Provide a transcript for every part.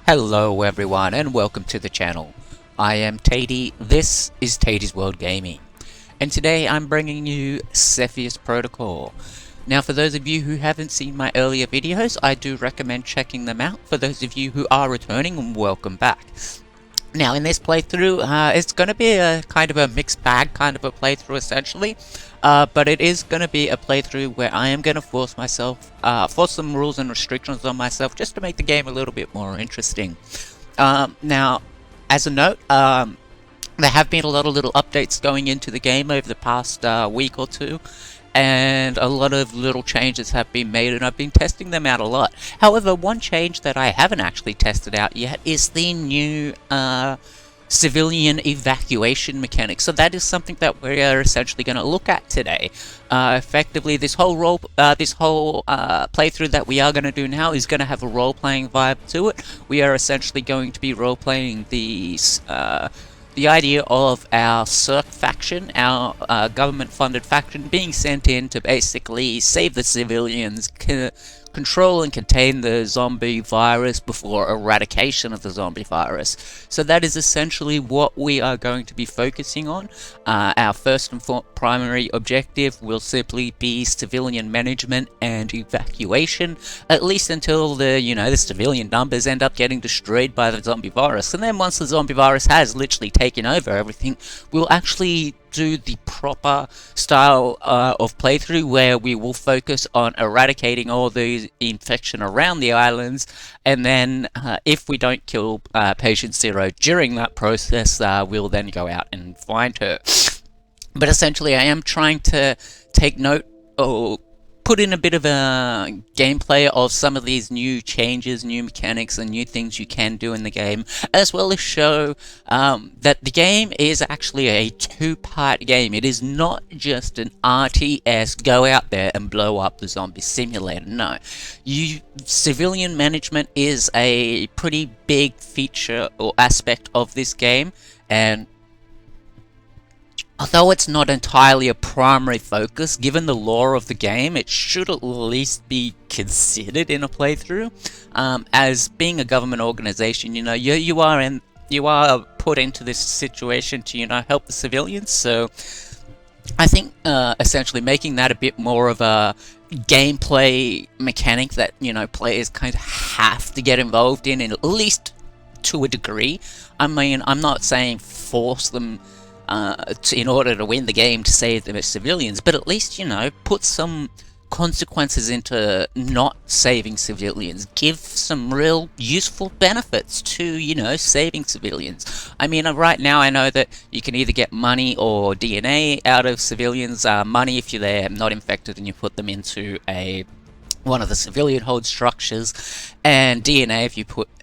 Hello everyone and welcome to the channel. I am Tatey, this is Tatey's World Gaming, and today I'm bringing you Cepheus Protocol. Now for those of you who haven't seen my earlier videos, I do recommend checking them out. For those of you who are returning, welcome back. Now in this playthrough, it's going to be a kind of a mixed bag kind of a playthrough essentially, but it is going to be a playthrough where I am going to force some rules and restrictions on myself just to make the game a little bit more interesting. Now, as a note, there have been a lot of little updates going into the game over the past week or two, and a lot of little changes have been made, and I've been testing them out a lot. However, one change that I haven't actually tested out yet is the new civilian evacuation mechanic. So that is something that we are essentially going to look at today. Effectively, this whole playthrough that we are going to do now is going to have a role-playing vibe to it. We are essentially going to be role-playing the idea of our Circ faction, our government-funded faction, being sent in to basically save the civilians, control and contain the zombie virus before eradication of the zombie virus. So that is essentially what we are going to be focusing on. Our first and primary objective will simply be civilian management and evacuation, at least until the civilian numbers end up getting destroyed by the zombie virus. And then once the zombie virus has literally taken over everything, we'll actually do the proper style of playthrough where we will focus on eradicating all the infection around the islands, and then if we don't kill patient zero during that process, we'll then go out and find her. But essentially I am trying to take note or put in a bit of a gameplay of some of these new changes, new mechanics, and new things you can do in the game, as well as show that the game is actually a two-part game. It is not just an RTS, go out there and blow up the zombie simulator. No. Civilian management is a pretty big feature or aspect of this game, and although it's not entirely a primary focus, given the lore of the game, it should at least be considered in a playthrough. As being a government organization, you are put into this situation to help the civilians. So I think essentially making that a bit more of a gameplay mechanic that players kind of have to get involved in at least to a degree. I mean, I'm not saying force them in order to win the game to save them as civilians, but at least, put some consequences into not saving civilians. Give some real useful benefits to, saving civilians. I mean, right now I know that you can either get money or DNA out of civilians. Money if they're not infected and you put them into one of the civilian hold structures, and DNA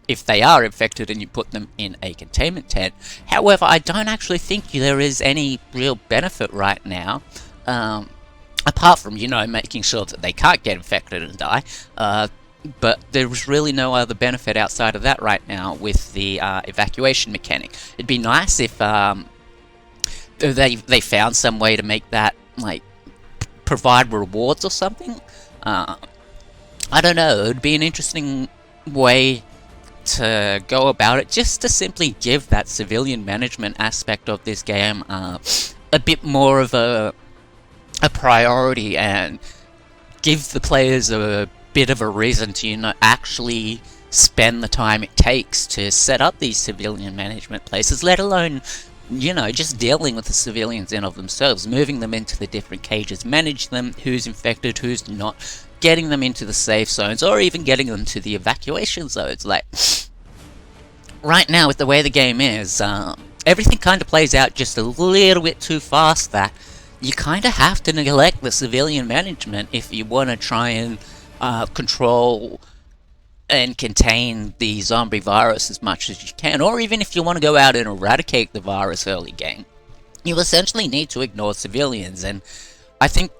if they are infected and you put them in a containment tent. However, I don't actually think there is any real benefit right now, apart from, making sure that they can't get infected and die. But there's really no other benefit outside of that right now with the evacuation mechanic. It'd be nice if they found some way to make that, provide rewards or something. I don't know, it would be an interesting way to go about it, just to simply give that civilian management aspect of this game a bit more of a priority, and give the players a bit of a reason to actually spend the time it takes to set up these civilian management places, let alone just dealing with the civilians in of themselves, moving them into the different cages, manage them, who's infected, who's not, getting them into the safe zones, or even getting them to the evacuation zones. Right now, with the way the game is, everything kind of plays out just a little bit too fast that you kind of have to neglect the civilian management if you want to try and control and contain the zombie virus as much as you can, or even if you want to go out and eradicate the virus early game. You essentially need to ignore civilians, and I think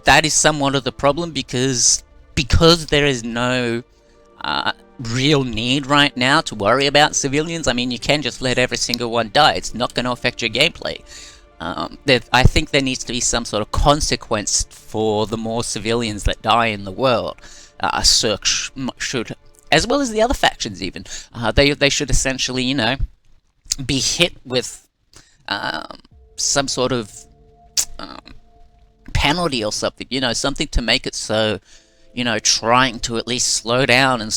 that is somewhat of the problem, because there is no real need right now to worry about civilians. I mean, you can just let every single one die. It's not going to affect your gameplay. I think there needs to be some sort of consequence for the more civilians that die in the world. Circ should as well as the other factions even. They should essentially, you know, be hit with some sort of penalty or something, you know, something to make it so, you know, trying to at least slow down and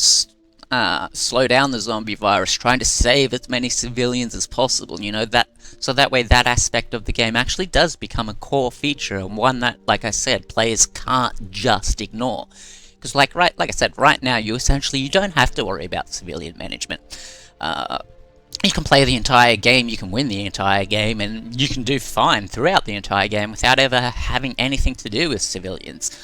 slow down the zombie virus, trying to save as many civilians as possible, you know, that so that way that aspect of the game actually does become a core feature, and one that, like I said, players can't just ignore. Because like I said, right now you don't have to worry about civilian management. You can play the entire game, you can win the entire game, and you can do fine throughout the entire game without ever having anything to do with civilians.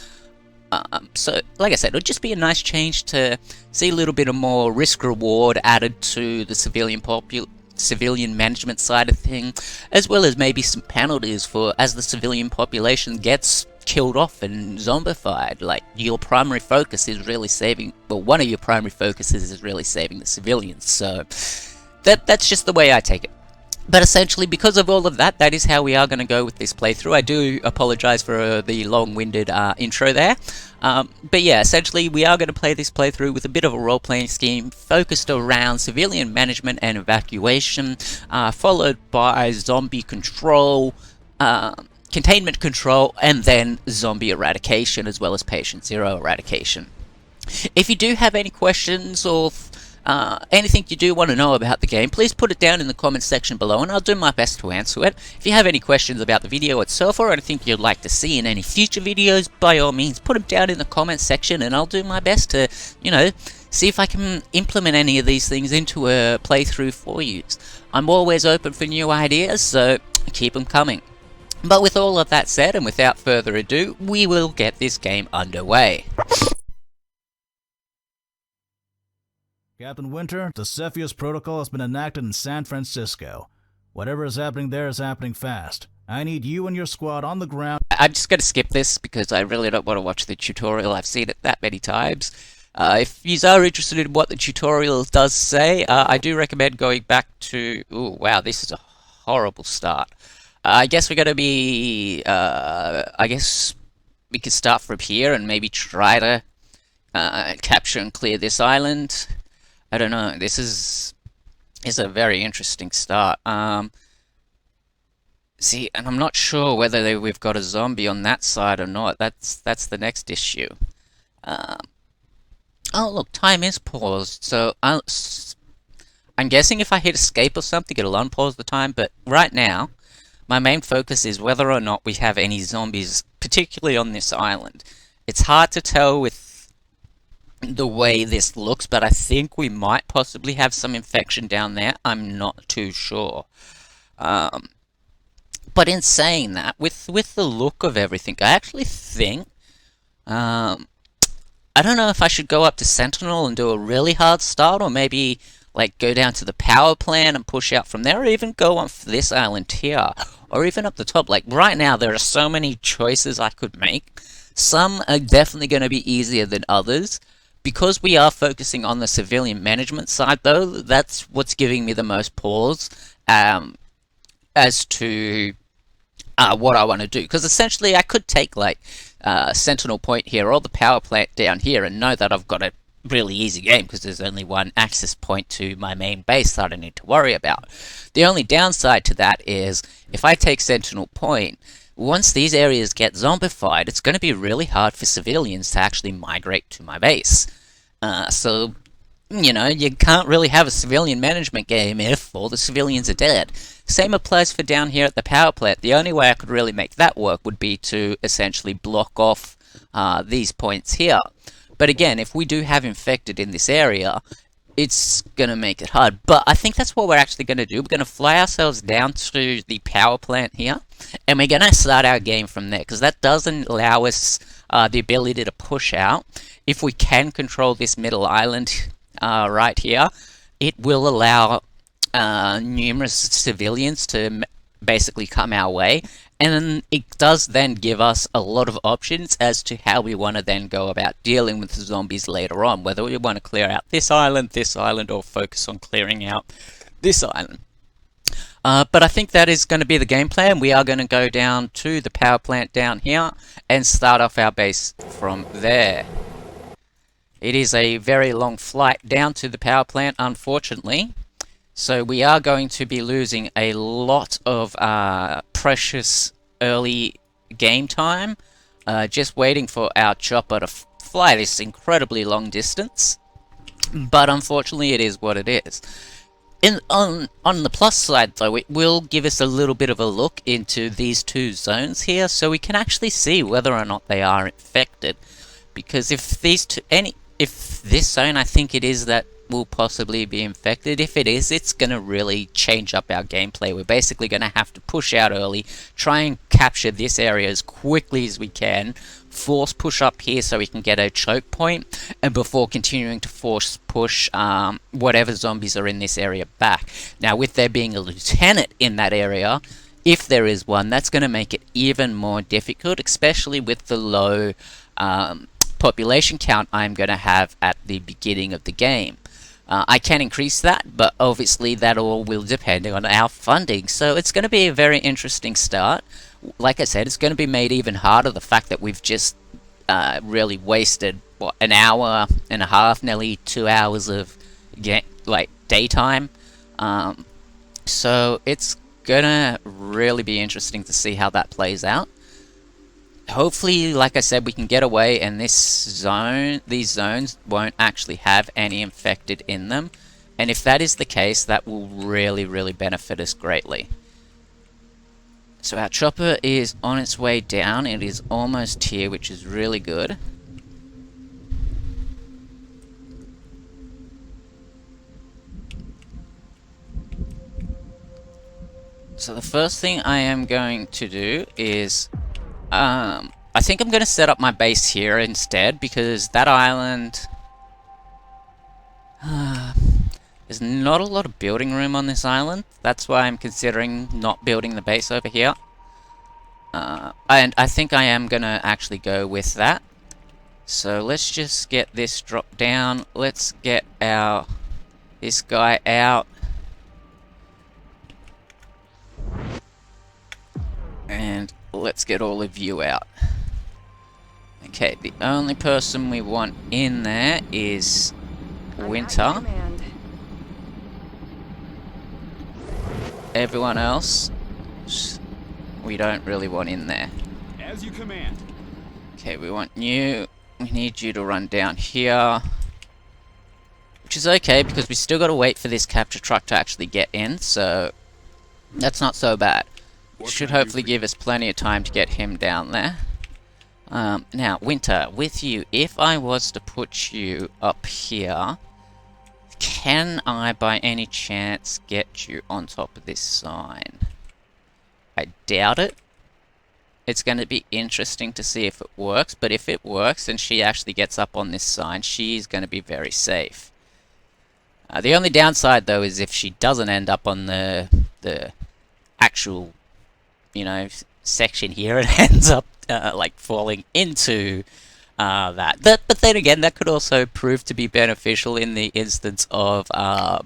So, like I said, it would just be a nice change to see a little bit of more risk-reward added to the civilian management side of things, as well as maybe some penalties for as the civilian population gets killed off and zombified. Like, your primary focus is really saving, well, one of your primary focuses is really saving the civilians, so that's just the way I take it. But essentially, because of all of that, that is how we are going to go with this playthrough. I do apologize for the long-winded intro there. But yeah, essentially, we are going to play this playthrough with a bit of a role-playing scheme focused around civilian management and evacuation, followed by zombie control, containment control, and then zombie eradication, as well as patient zero eradication. If you do have any questions or anything you do want to know about the game, please put it down in the comments section below and I'll do my best to answer it. If you have any questions about the video itself or anything you'd like to see in any future videos, by all means put them down in the comments section and I'll do my best to, you know, see if I can implement any of these things into a playthrough for you. I'm always open for new ideas, so keep them coming. But with all of that said, and without further ado, we will get this game underway. Captain Winter, the Cepheus Protocol has been enacted in San Francisco. Whatever is happening there is happening fast. I need you and your squad on the ground. I'm just going to skip this because I really don't want to watch the tutorial. I've seen it that many times. If you are interested in what the tutorial does say, I do recommend going back to... Ooh, wow, this is a horrible start. I guess we're going to be... I guess we could start from here and maybe try to capture and clear this island. I don't know. This is a very interesting start. See, and I'm not sure whether we've got a zombie on that side or not. That's the next issue. Oh, look, time is paused. So I'm guessing if I hit escape or something, it'll unpause the time. But right now, my main focus is whether or not we have any zombies, particularly on this island. It's hard to tell with the way this looks, but I think we might possibly have some infection down there. I'm not too sure. But in saying that, with the look of everything, I actually think I don't know if I should go up to Sentinel and do a really hard start, or maybe like go down to the power plant and push out from there, or even go on this island here, or even up the top. Like right now, there are so many choices I could make. Some are definitely going to be easier than others. Because we are focusing on the civilian management side, though, that's what's giving me the most pause as to what I want to do. Because essentially, I could take like Sentinel Point here or the power plant down here and know that I've got a really easy game because there's only one access point to my main base that I need to worry about. The only downside to that is if I take Sentinel Point, once these areas get zombified, it's going to be really hard for civilians to actually migrate to my base. So, you know, you can't really have a civilian management game if all the civilians are dead. Same applies for down here at the power plant. The only way I could really make that work would be to essentially block off these points here. But again, if we do have infected in this area, it's going to make it hard. But I think that's what we're actually going to do. We're going to fly ourselves down to the power plant here, and we're going to start our game from there, because that doesn't allow us the ability to push out. If we can control this middle island right here, it will allow numerous civilians to basically come our way, and it does then give us a lot of options as to how we want to then go about dealing with the zombies later on, whether we want to clear out this island, or focus on clearing out this island. But I think that is going to be the game plan. We are going to go down to the power plant down here and start off our base from there. It is a very long flight down to the power plant, unfortunately. So we are going to be losing a lot of precious early game time, just waiting for our chopper to fly this incredibly long distance. But unfortunately, it is what it is. On the plus side, though, it will give us a little bit of a look into these two zones here, so we can actually see whether or not they are infected. Because if this zone, I think it is, that will possibly be infected. If it is, it's going to really change up our gameplay. We're basically going to have to push out early, try and capture this area as quickly as we can, force push up here so we can get a choke point, and before continuing to force push whatever zombies are in this area back. Now, with there being a lieutenant in that area, if there is one, that's going to make it even more difficult, especially with the low population count I'm going to have at the beginning of the game. I can increase that, but obviously that all will depend on our funding. So it's going to be a very interesting start. Like I said, it's going to be made even harder, the fact that we've just really wasted, what, an hour and a half, nearly 2 hours of daytime. So it's going to really be interesting to see how that plays out. Hopefully, like I said, we can get away and these zones won't actually have any infected in them. And if that is the case, that will really, really benefit us greatly. So our chopper is on its way down. It is almost here, which is really good. So the first thing I am going to do is I think I'm going to set up my base here instead, because that island... there's not a lot of building room on this island. That's why I'm considering not building the base over here. And I think I am going to actually go with that. So let's just get this dropped down. Let's get this guy out. And let's get all of you out. Okay, the only person we want in there is Winter. Everyone else, we don't really want in there. As you command. Okay, we want you. We need you to run down here. Which is okay, because we still got to wait for this capture truck to actually get in, so that's not so bad. Should hopefully give us plenty of time to get him down there. Now, Winter, with you, if I was to put you up here, can I by any chance get you on top of this sign? I doubt it. It's going to be interesting to see if it works, but if it works and she actually gets up on this sign, she's going to be very safe. The only downside, though, is if she doesn't end up on the actual, section here, and ends up falling into that. But then again, that could also prove to be beneficial in the instance of all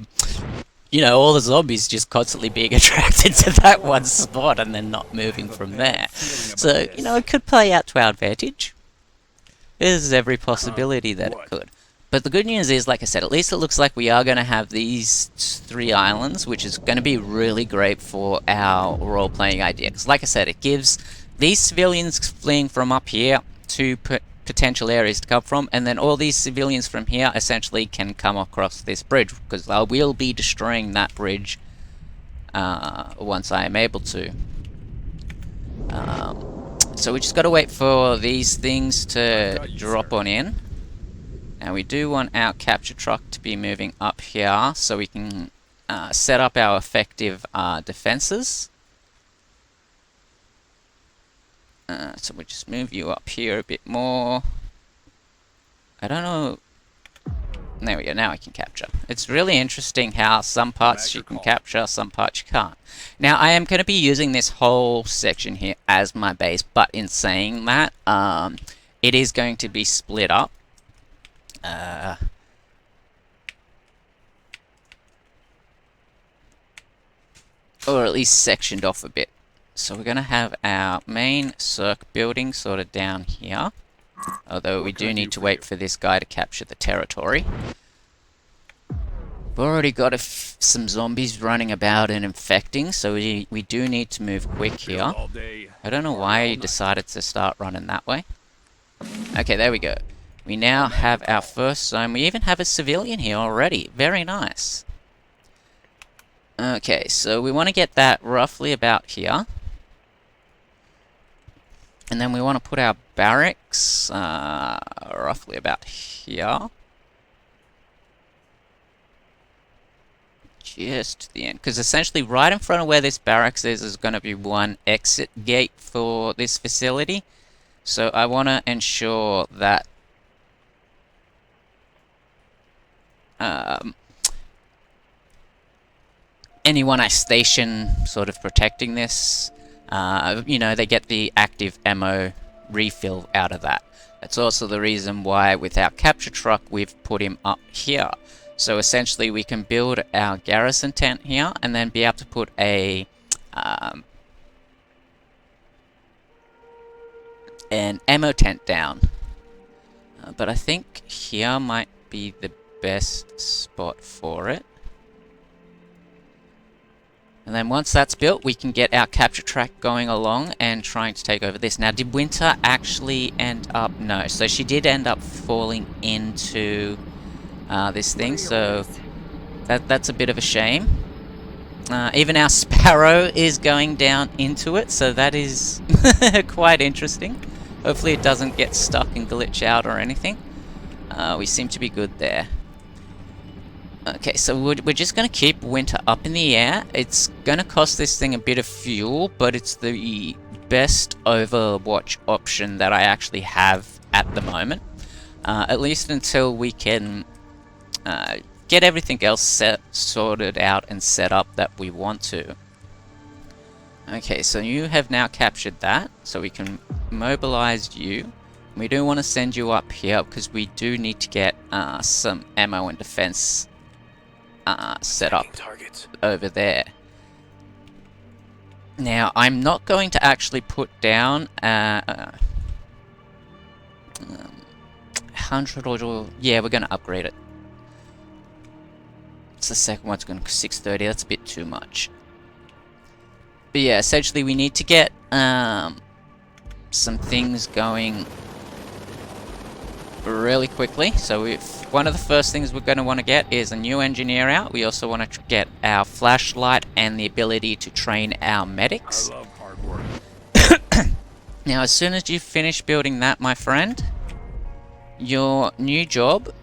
the zombies just constantly being attracted to that one spot and then not moving from there. So it could play out to our advantage. There's every possibility that it could. But the good news is, like I said, at least it looks like we are going to have these 3 islands, which is going to be really great for our role-playing idea. Because, like I said, it gives these civilians fleeing from up here 2 potential areas to come from, and then all these civilians from here essentially can come across this bridge, because I will be destroying that bridge once I am able to. So we just got to wait for these things to drop on in. Now we do want our capture truck to be moving up here so we can set up our effective defenses. So we'll just move you up here a bit more. I don't know. There we go, now I can capture. It's really interesting how some parts you can capture, some parts you can't. Now I am going to be using this whole section here as my base, but in saying that, it is going to be split up. Or at least sectioned off a bit. So we're going to have our main circ building sort of down here. Although we do need to wait for this guy to capture the territory. We've already got some zombies running about and infecting, so we do need to move quick here. I don't know why he decided to start running that way. Okay, there we go. We now have our first zone. We even have a civilian here already. Very nice. Okay, so we want to get that roughly about here. And then we want to put our barracks roughly about here. Just to the end. Because essentially right in front of where this barracks is going to be one exit gate for this facility. So I want to ensure that anyone I station sort of protecting this, you know, they get the active ammo refill out of that. That's also the reason why with our capture truck we've put him up here. So essentially we can build our garrison tent here and then be able to put a an ammo tent down. But I think here might be the best spot for it. And then once that's built, we can get our capture track going along and trying to take over this. Now, did Winter actually end up... No, so she did end up falling into this thing, so that's a bit of a shame. Even our Sparrow is going down into it, so that is quite interesting. Hopefully it doesn't get stuck and glitch out or anything. We seem to be good there. Okay, so we're just going to keep Winter up in the air. It's going to cost this thing a bit of fuel, but it's the best Overwatch option that I actually have at the moment. At least until we can get everything else sorted out and set up that we want to. Okay, so you have now captured that, so we can mobilize you. We do want to send you up here because we do need to get some ammo and defense set up over there. Now, I'm not going to actually put down 100 or... Yeah, we're going to upgrade it. It's the second one's going to 630. That's a bit too much. But yeah, essentially we need to get some things going really quickly. So one of the first things we're going to want to get is a new engineer out. We also want to get our flashlight and the ability to train our medics. I love hard work. Now, as soon as you finish building that, my friend, your new job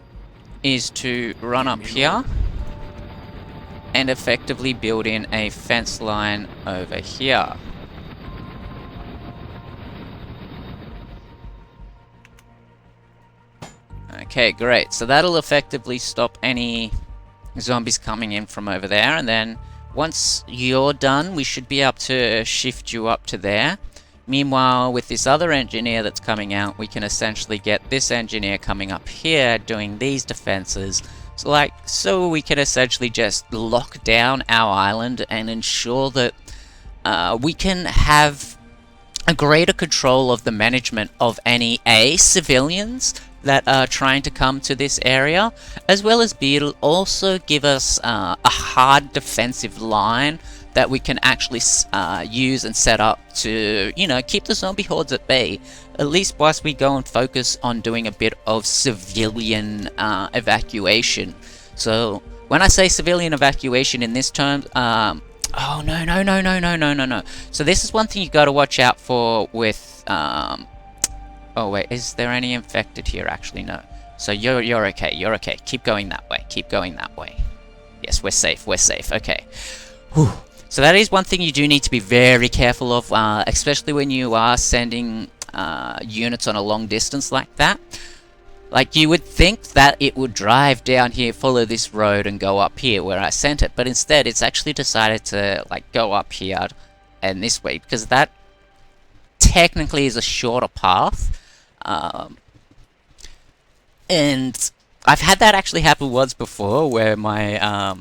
is to run up here and effectively build in a fence line over here. Okay, great. So that'll effectively stop any zombies coming in from over there, and then once you're done, we should be able to shift you up to there. Meanwhile, with this other engineer that's coming out, we can essentially get this engineer coming up here doing these defenses. So we can essentially just lock down our island and ensure that we can have a greater control of the management of any civilians that are trying to come to this area, as well as it'll also give us a hard defensive line that we can actually use and set up to, you know, keep the zombie hordes at bay, at least whilst we go and focus on doing a bit of civilian evacuation. So when I say civilian evacuation in this term, oh no. So this is one thing you got to watch out for with oh wait, is there any infected here? Actually, no. So you're okay. You're okay. Keep going that way. Keep going that way. Yes, we're safe. We're safe. Okay. Whew. So that is one thing you do need to be very careful of, especially when you are sending units on a long distance like that. Like, you would think that it would drive down here, follow this road, and go up here where I sent it, but instead it's actually decided to like go up here and this way, because that technically is a shorter path. And I've had that actually happen once before, where my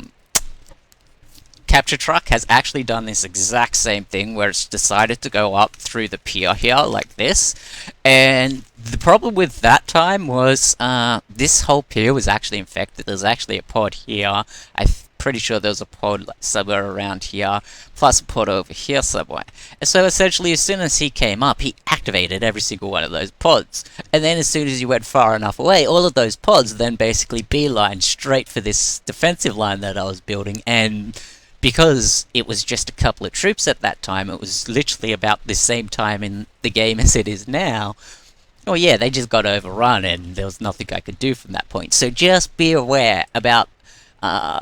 capture truck has actually done this exact same thing where it's decided to go up through the pier here like this, and the problem with that time was this whole pier was actually infected. There's actually a pod here. I'm pretty sure there's a pod somewhere around here, plus a pod over here somewhere. And so essentially as soon as he came up, he activated every single one of those pods, and then as soon as you went far enough away, all of those pods then basically beeline straight for this defensive line that I was building. And because it was just a couple of troops at that time, it was literally about the same time in the game as it is now. Oh yeah, they just got overrun and there was nothing I could do from that point. So just be aware about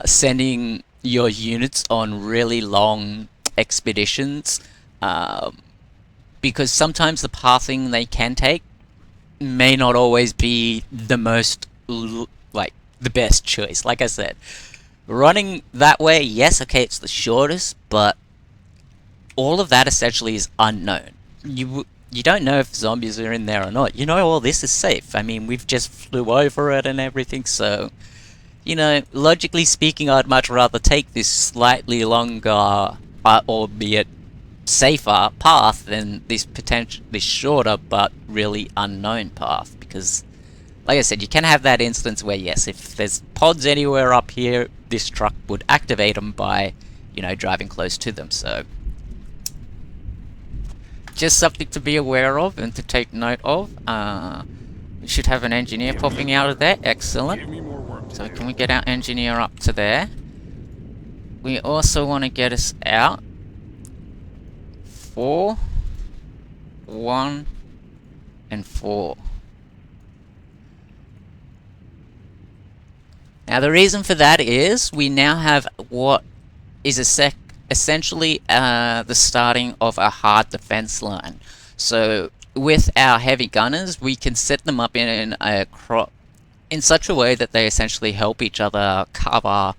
sending your units on really long expeditions, because sometimes the pathing they can take may not always be the most, like, the best choice. Like I said, running that way, yes, okay, it's the shortest, but all of that essentially is unknown. You don't know if zombies are in there or not. You know, all this is safe. I mean, we've just flew over it and everything, so, you know, logically speaking, I'd much rather take this slightly longer, albeit safer path than this shorter but really unknown path, because like I said, you can have that instance where, yes, if there's pods anywhere up here, this truck would activate them by, you know, driving close to them. So just something to be aware of and to take note of. We should have an engineer popping out of there. Excellent. So can we get our engineer up to there? We also want to get us out 4, 1, and 4. Now the reason for that is we now have what is essentially the starting of a hard defense line. So with our heavy gunners, we can set them up in such a way that they essentially help each other cover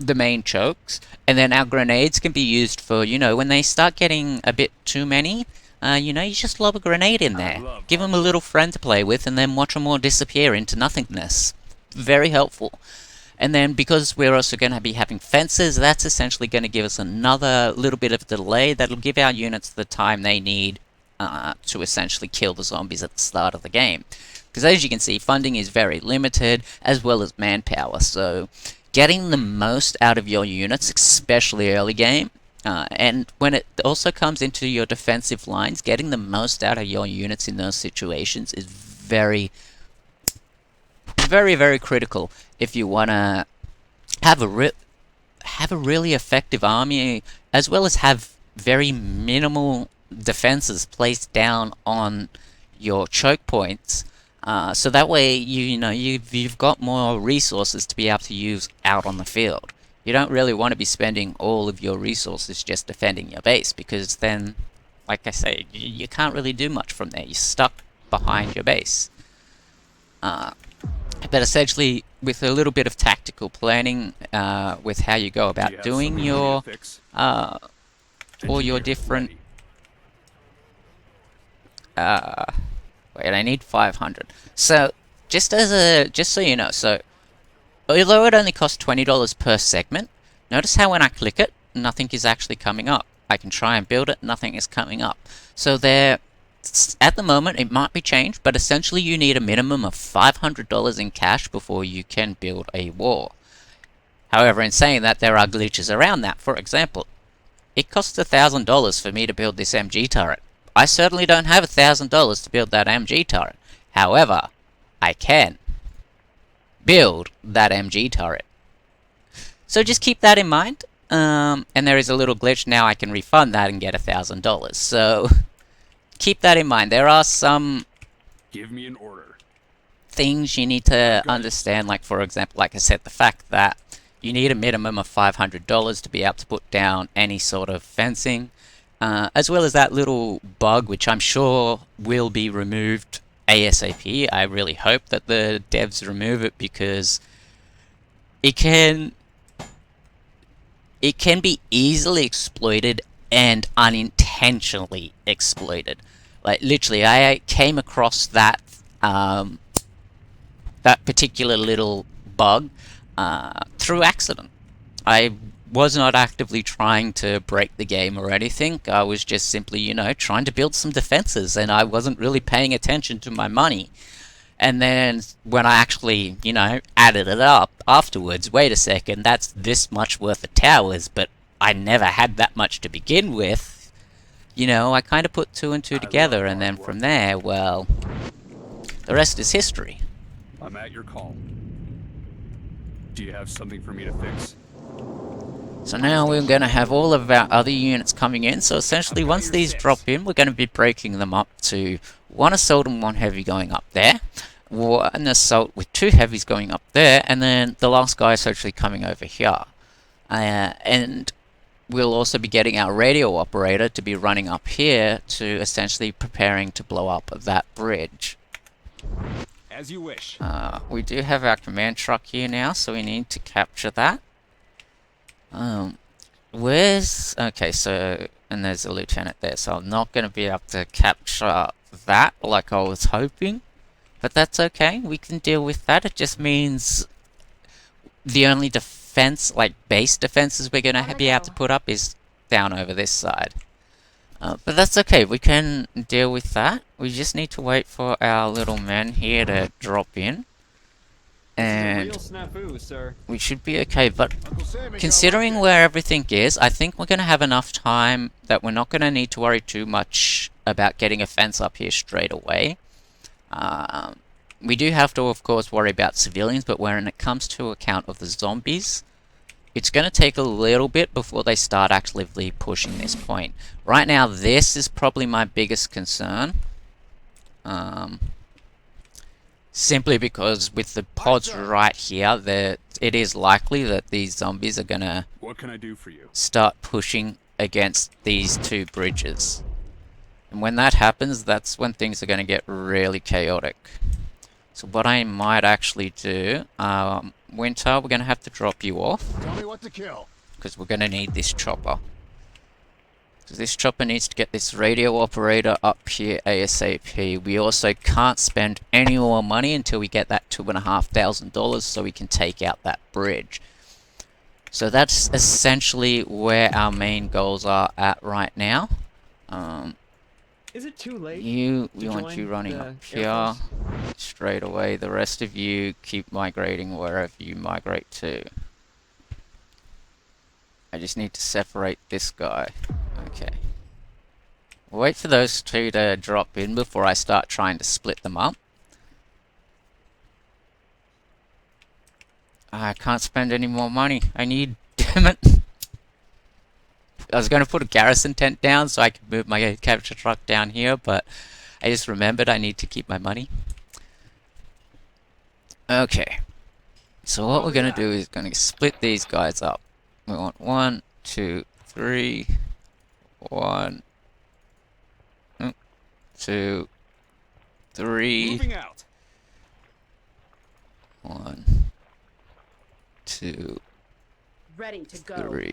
the main chokes, and then our grenades can be used for, you know, when they start getting a bit too many, you know, you just lob a grenade in there, give them a little friend to play with, and then watch them all disappear into nothingness. Very helpful. And then because we're also going to be having fences, that's essentially going to give us another little bit of delay that'll give our units the time they need to essentially kill the zombies at the start of the game. Because as you can see, funding is very limited, as well as manpower, so getting the most out of your units, especially early game, and when it also comes into your defensive lines, getting the most out of your units in those situations is very, very critical if you want to have a really effective army, as well as have very minimal defenses placed down on your choke points, so that way you've got more resources to be able to use out on the field. You don't really want to be spending all of your resources just defending your base, because then, like I say, you can't really do much from there. You're stuck behind your base. But essentially, with a little bit of tactical planning, with how you go about doing your all your different wait, I need 500. So just so you know, so although it only costs $20 per segment, notice how when I click it, nothing is actually coming up. I can try and build it, nothing is coming up. So there, at the moment, it might be changed, but essentially you need a minimum of $500 in cash before you can build a wall. However, in saying that, there are glitches around that. For example, it costs $1,000 for me to build this MG turret. I certainly don't have $1,000 to build that MG turret. However, I can build that MG turret. So just keep that in mind. And there is a little glitch now. I can refund that and get $1,000. So keep that in mind. There are some Give me an order. things you need to understand. Like, for example, like I said, the fact that you need a minimum of $500 to be able to put down any sort of fencing. As well as that little bug, which I'm sure will be removed ASAP. I really hope that the devs remove it, because it can be easily exploited and unintentionally exploited. Like, literally, I came across that that particular little bug through accident. I was not actively trying to break the game or anything. I was just simply, trying to build some defenses, and I wasn't really paying attention to my money. And then when I actually, added it up afterwards, wait a second, that's this much worth of towers, but I never had that much to begin with. I kind of put two and two together, and then from there, well, the rest is history. I'm at your call. Do you have something for me to fix? So now we're going to have all of our other units coming in. So essentially, once these drop in, we're going to be breaking them up to one assault and one heavy going up there, one assault with two heavies going up there, and then the last guy essentially coming over here. And we'll also be getting our radio operator to be running up here to essentially preparing to blow up that bridge. As you wish. We do have our command truck here now, so we need to capture that. Okay, so, and there's a lieutenant there, so I'm not going to be able to capture that like I was hoping, but that's okay, we can deal with that. It just means the only defense, like base defenses we're going to be able to put up is down over this side. But that's okay, we can deal with that. We just need to wait for our little men here to drop in. And we should be okay, but considering where everything is, I think we're going to have enough time that we're not going to need to worry too much about getting a fence up here straight away. We do have to, of course, worry about civilians, but when it comes to account of the zombies, it's going to take a little bit before they start actively pushing this point. Right now, this is probably my biggest concern. Simply because with the pods right here, it is likely that these zombies are gonna What can I do for you? start pushing against these two bridges. And when that happens, that's when things are gonna get really chaotic. So what I might actually do, Winter, we're gonna have to drop you off. Tell me what to kill. Because we're gonna need this chopper. So this chopper needs to get this radio operator up here ASAP. We also can't spend any more money until we get that $2,500 so we can take out that bridge. So that's essentially where our main goals are at right now. Is it too late? We want you running up here straight away. The rest of you keep migrating wherever you migrate to. I just need to separate this guy. Okay. Wait for those two to drop in before I start trying to split them up. I can't spend any more money. I need... Damn it. I was going to put a garrison tent down so I could move my capture truck down here, but I just remembered I need to keep my money. Okay. So what we're going to do is going to split these guys up. We want 1, 2, 3... 1, 2, 3. Moving out. 1, 2, Ready to go. 3.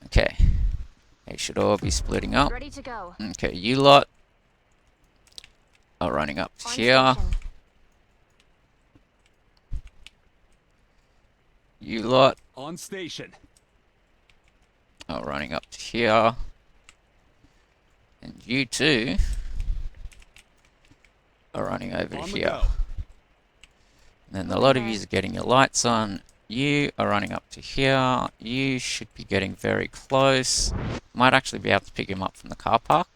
Okay. They should all be splitting up. Ready to go. Okay, you lot are running up On here. station. You lot On station. are running up to here. And you two are running over to On the here. go. And then a lot of you are getting your lights on. You are running up to here. You should be getting very close. Might actually be able to pick him up from the car park.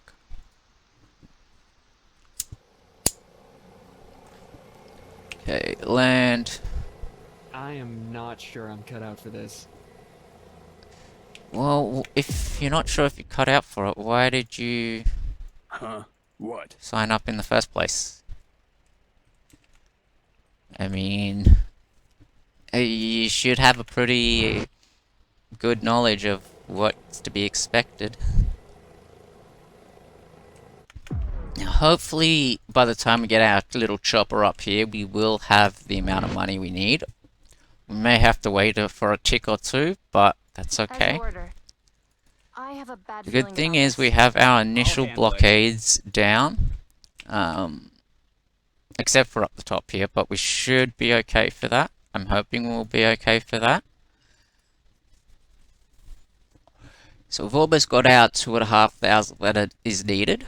Okay, land. I am not sure I'm cut out for this. Well, if you're not sure if you're cut out for it, why did you Huh? What? sign up in the first place? I mean, you should have a pretty good knowledge of what's to be expected. Now, hopefully, by the time we get our little chopper up here, we will have the amount of money we need. We may have to wait for a tick or two, but that's As okay. you order. I have a bad The good feeling thing about is we this. have our initial handle it. blockades down. Except for up the top here, but we should be okay for that. I'm hoping we'll be okay for that. So we've almost got our 2,500 that is needed.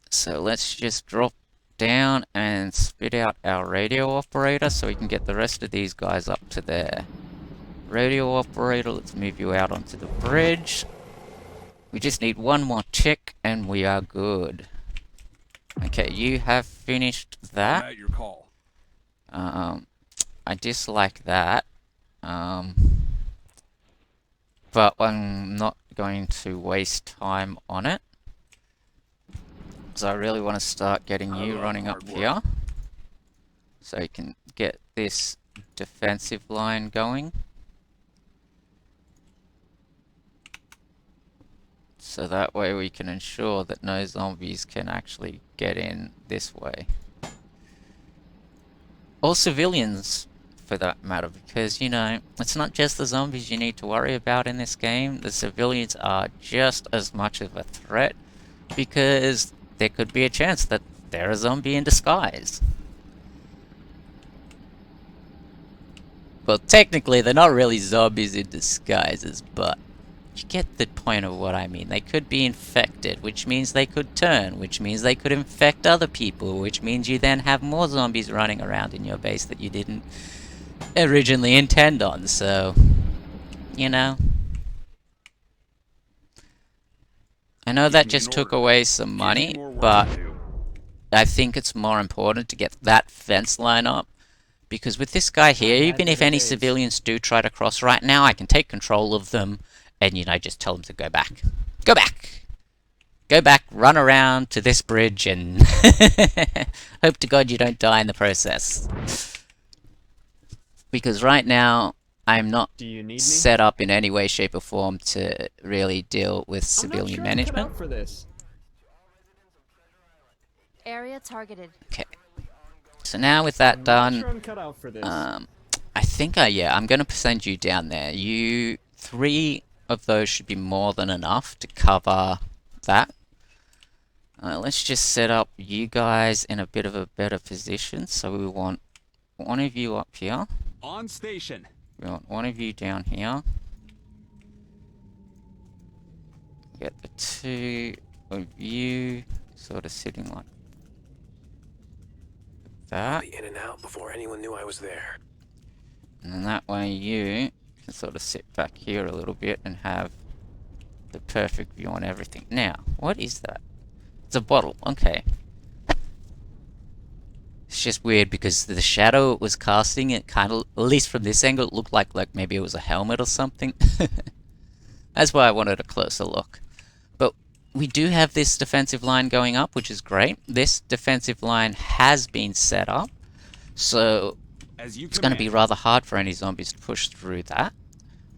So let's just drop down and spit out our radio operator so we can get the rest of these guys up to there. Radio operator, let's move you out onto the bridge. We just need one more tick and we are good. Okay, you have finished I'm that. at your call. I dislike that. But I'm not going to waste time on it. So I really want to start getting you running up here. So you can get this defensive line going. So that way we can ensure that no zombies can actually get in this way. Or civilians, for that matter, because, you know, it's not just the zombies you need to worry about in this game. The civilians are just as much of a threat, because there could be a chance that they're a zombie in disguise. Well, technically, they're not really zombies in disguises, but you get the point of what I mean. They could be infected, which means they could turn, which means they could infect other people, which means you then have more zombies running around in your base that you didn't originally intend on, so, you know. I know that just took away some money, but I think it's more important to get that fence line up. Because with this guy here, even if any civilians do try to cross right now, I can take control of them and, you know, just tell them to go back. Go back! Go back, run around to this bridge, and hope to God you don't die in the process. Because right now, I'm not Do you need me? set up in any way, shape, or form to really deal with I'm not civilian sure management. I'm cut out for this. Area targeted. Okay. So now with that I'm done, not sure I'm cut out for this. I think yeah, I'm gonna send you down there. You 3 of those should be more than enough to cover that. Let's just set up you guys in a bit of a better position. So we want one of you up here. On station. We want one of you down here. Get the 2 of you sort of sitting like that. In and out before anyone knew I was there. And then that way you can sort of sit back here a little bit and have the perfect view on everything. Now, what is that? It's a bottle. Okay. It's just weird because the shadow it was casting, it kind of, at least from this angle, it looked like maybe it was a helmet or something. That's why I wanted a closer look. But we do have this defensive line going up, which is great. This defensive line has been set up, so it's going to be rather hard for any zombies to push through that.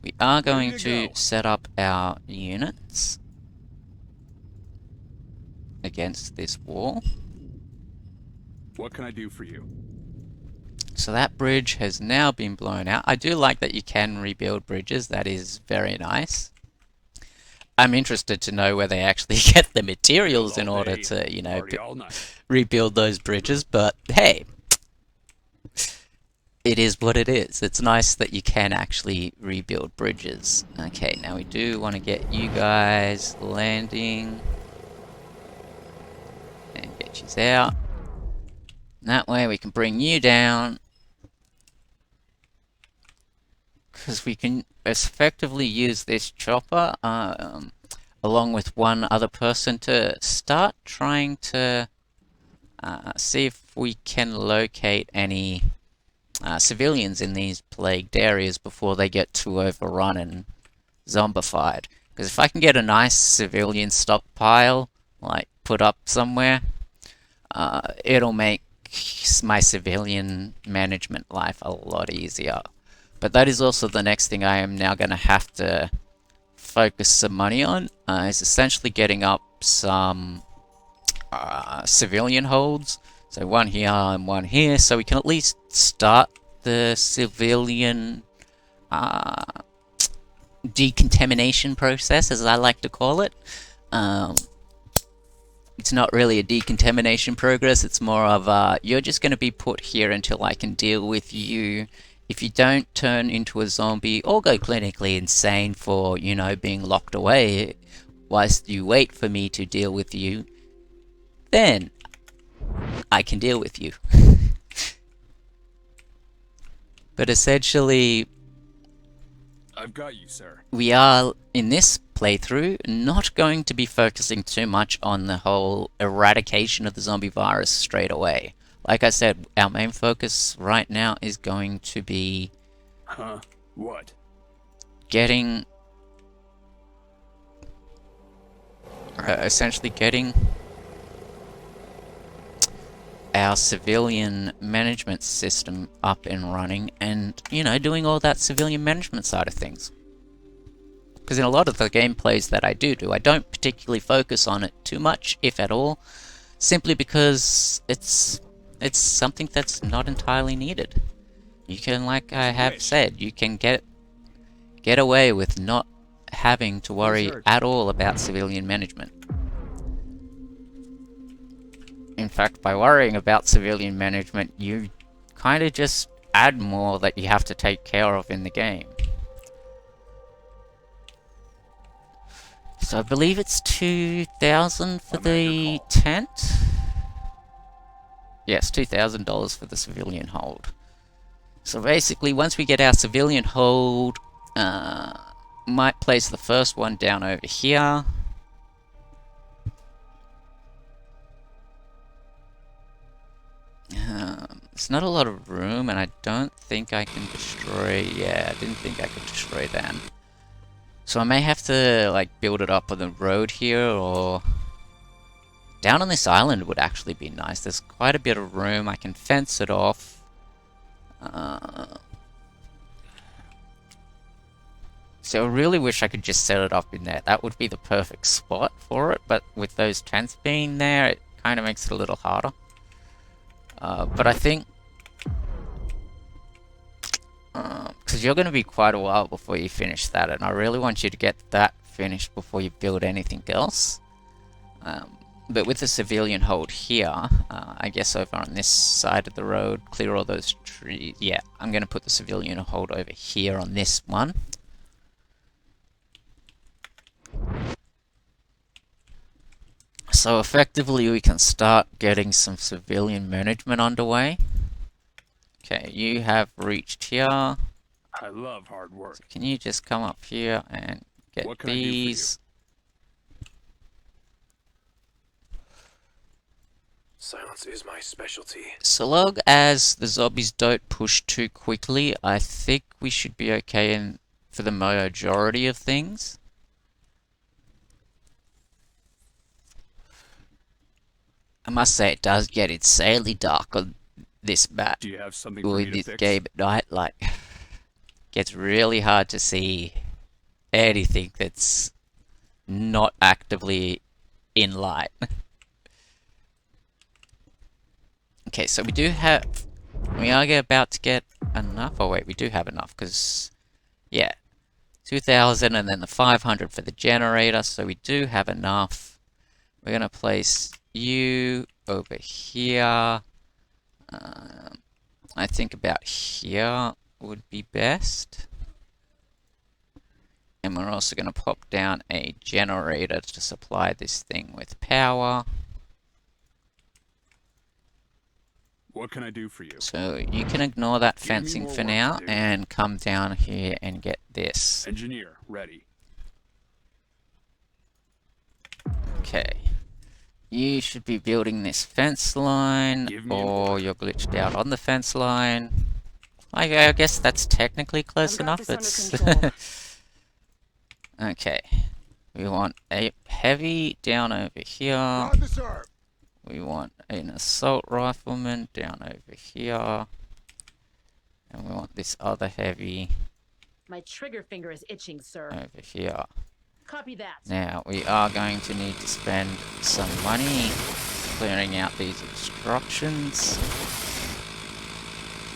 We are going to set up our units against this wall. What can I do for you? So that bridge has now been blown out. I do like that you can rebuild bridges. That is very nice. I'm interested to know where they actually get the materials in order to, you know, rebuild those bridges. But hey, it is what it is. It's nice that you can actually rebuild bridges. Okay, now we do want to get you guys landing. And get you out. And that way we can bring you down. Because we can effectively use this chopper along with one other person to start trying to see if we can locate any civilians in these plagued areas before they get too overrun and zombified. Because if I can get a nice civilian stockpile, like put up somewhere, it'll make my civilian management life a lot easier. But that is also the next thing I am now going to have to focus some money on, is essentially getting up some civilian holds. So one here and one here, so we can at least start the civilian decontamination process, as I like to call it. It's not really a decontamination progress, it's more of you're just going to be put here until I can deal with you if you don't turn into a zombie or go clinically insane for, you know, being locked away whilst you wait for me to deal with you, then I can deal with you. But essentially, I've got you, sir. we are, in this playthrough, not going to be focusing too much on the whole eradication of the zombie virus straight away. Like I said, our main focus right now is going to be Huh? What? getting... essentially getting our civilian management system up and running and, you know, doing all that civilian management side of things. Because in a lot of the gameplays that I do, I don't particularly focus on it too much, if at all, simply because it's something that's not entirely needed. You can, like I have said, you can get away with not having to worry at all about civilian management. In fact, by worrying about civilian management, you kind of just add more that you have to take care of in the game. So I believe it's 2,000 for the tent? Yes, $2,000 for the civilian hold. So basically, once we get our civilian hold, might place the first one down over here. There's not a lot of room, and I don't think I can destroy... Yeah, I didn't think I could destroy them. So I may have to, like, build it up on the road here, or... down on this island would actually be nice. There's quite a bit of room. I can fence it off. So I really wish I could just set it up in there. That would be the perfect spot for it, but with those tents being there, it kind of makes it a little harder. But I think... because you're going to be quite a while before you finish that, and I really want you to get that finished before you build anything else. But with the civilian hold here, I guess over on this side of the road, clear all those trees. Yeah, I'm going to put the civilian hold over here on this one. So effectively we can start getting some civilian management underway. Okay, you have reached here. I love hard work. So can you just come up here and get What can I do for you? these? Silence is my specialty. So long as the zombies don't push too quickly, I think we should be okay for the majority of things. I must say it does get insanely dark on this map. Do you have something for Or me in to this fix? game at night, like, gets really hard to see anything that's not actively in light. Okay, so we are about to get enough. Oh wait, we do have enough, because, yeah, 2,000 and then the 500 for the generator, so we do have enough. We're going to place you over here. I think about here would be best. And we're also going to pop down a generator to supply this thing with power. What can I do for you? So you can ignore that Give me fencing more for work now to do. and come down here and get this. Engineer, ready. Okay. You should be building this fence line, Give me an or order. you're glitched out on the fence line. I guess that's technically close I've got enough. this It's under control. okay. We want a heavy down over here. We want an assault rifleman down over here. And we want this other heavy My trigger finger is itching, sir. over here. Copy that. Now, we are going to need to spend some money clearing out these obstructions.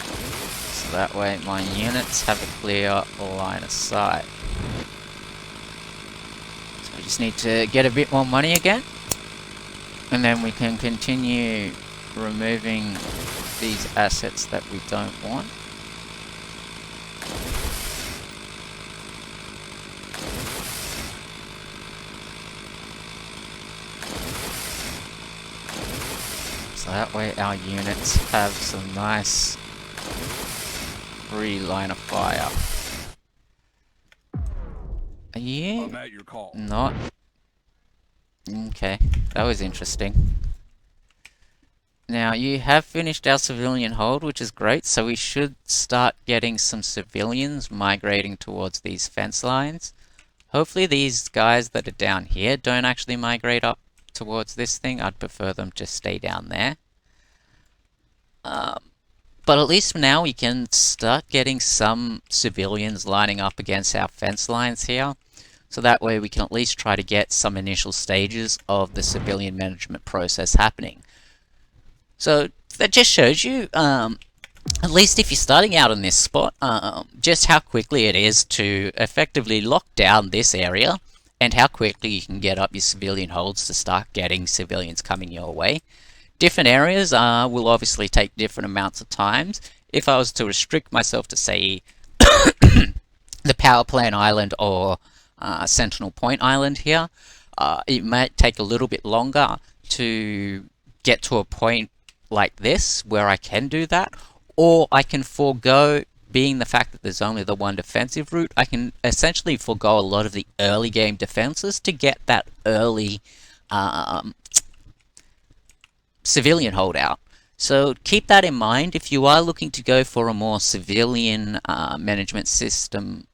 So that way my units have a clear line of sight. So we just need to get a bit more money again. And then we can continue removing these assets that we don't want. that way our units have some nice free line of fire. Are you I'm at your call. not? Okay, that was interesting. Now, you have finished our civilian hold, which is great, so we should start getting some civilians migrating towards these fence lines. Hopefully these guys that are down here don't actually migrate up towards this thing. I'd prefer them to stay down there. But at least now we can start getting some civilians lining up against our fence lines here. So that way we can at least try to get some initial stages of the civilian management process happening. So that just shows you, at least if you're starting out in this spot, just how quickly it is to effectively lock down this area and how quickly you can get up your civilian holds to start getting civilians coming your way. Different areas will obviously take different amounts of times. If I was to restrict myself to, say, the Power Plant Island or Sentinel Point Island here, it might take a little bit longer to get to a point like this where I can do that, or I can forego, being the fact that there's only the one defensive route, I can essentially forego a lot of the early game defenses to get that early civilian holdout. So keep that in mind if you are looking to go for a more civilian management system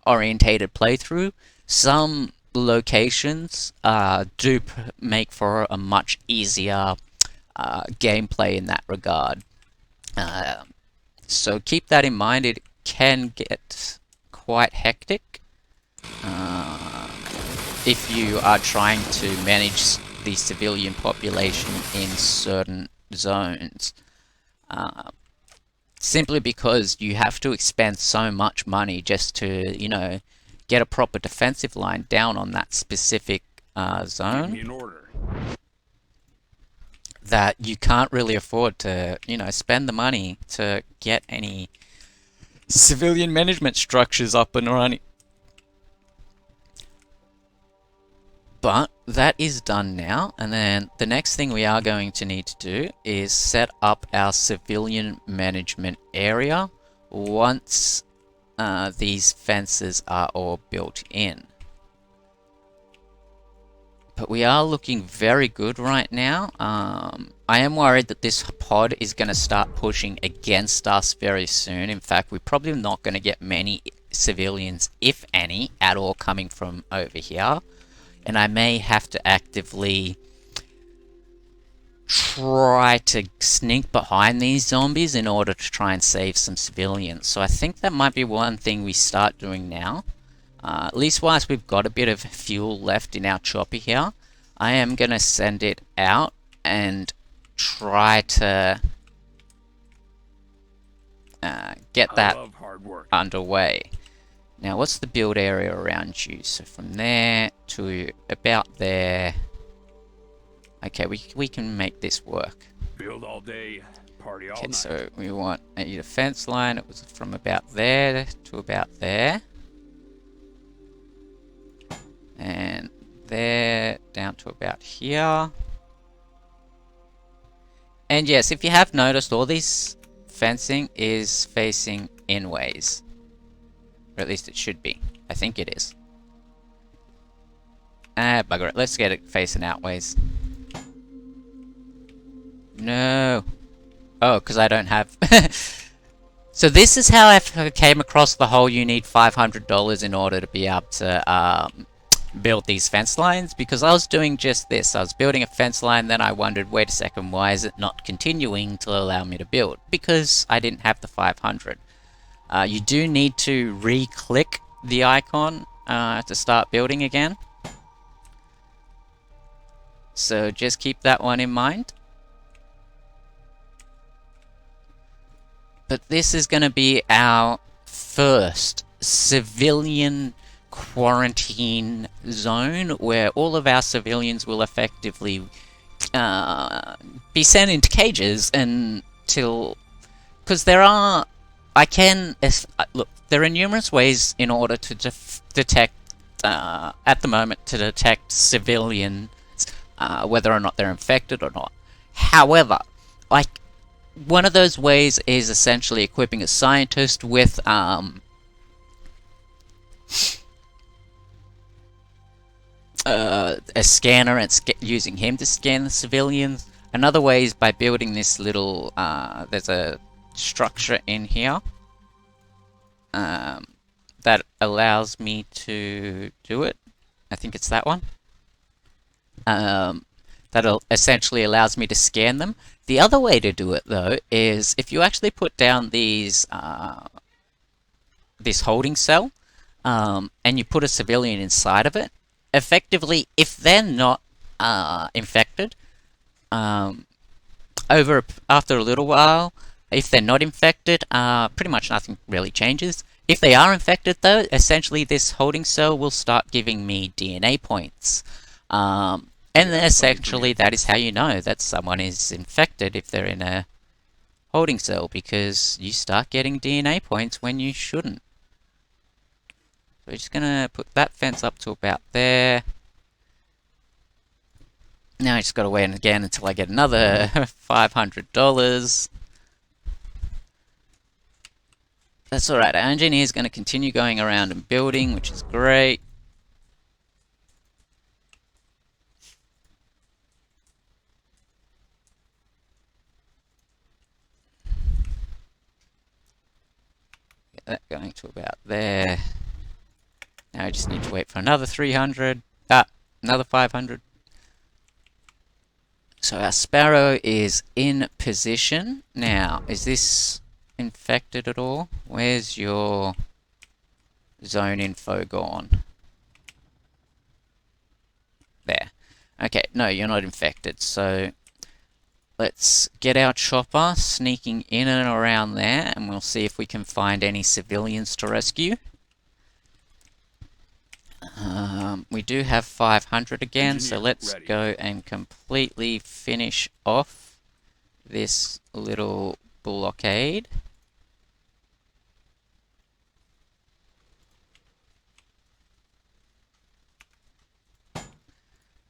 orientated playthrough. Some locations do make for a much easier gameplay in that regard. So keep that in mind. It can get quite hectic if you are trying to manage the civilian population in certain zones. Simply because you have to expend so much money just to, you know, get a proper defensive line down on that specific zone. Give me an order. That you can't really afford to, you know, spend the money to get any civilian management structures up and running. But that is done now, and then the next thing we are going to need to do is set up our civilian management area once these fences are all built in. But we are looking very good right now. I am worried that this pod is going to start pushing against us very soon. In fact, we're probably not going to get many civilians, if any, at all coming from over here. And I may have to actively try to sneak behind these zombies in order to try and save some civilians. So I think that might be one thing we start doing now. At least whilst we've got a bit of fuel left in our chopper here, I am going to send it out and try to get that underway. Now, what's the build area around you? So from there to about there. Okay, we can make this work. Build all day, party all night. So we want a defense line. It was from about there to about there. And there down to about here. And yes, if you have noticed, all this fencing is facing inways. Or at least it should be. I think it is. Bugger it. Let's get it facing outways. No. Oh, because I don't have... So this is how I came across the whole you need $500 in order to be able to build these fence lines, because I was doing just this. I was building a fence line, then I wondered, wait a second, why is it not continuing to allow me to build? Because I didn't have the 500. You do need to re-click the icon to start building again. So just keep that one in mind. But this is going to be our first civilian quarantine zone where all of our civilians will effectively be sent into cages until... Because there are... look, there are numerous ways in order to detect, at the moment, to detect civilians, whether or not they're infected or not. However, like, one of those ways is essentially equipping a scientist with a scanner and using him to scan the civilians. Another way is by building this little, there's a structure in here that allows me to do it. I think it's that one. That essentially allows me to scan them. The other way to do it, though, is if you actually put down these this holding cell, and you put a civilian inside of it, effectively, if they're not infected, after a little while, if they're not infected, pretty much nothing really changes. If they are infected, though, essentially this holding cell will start giving me DNA points. And then essentially that is how you know that someone is infected if they're in a holding cell, because you start getting DNA points when you shouldn't. So we're just gonna put that fence up to about there. Now I just gotta wait again until I get another $500. That's alright, our engineer's gonna continue going around and building, which is great. Get that going to about there. Now I just need to wait for another 300. Another 500. So our sparrow is in position. Now, is this infected at all? Where's your zone info gone? There. Okay, no, you're not infected. So let's get our chopper sneaking in and around there, and we'll see if we can find any civilians to rescue. We do have 500 again, so let's go and completely finish off this little blockade.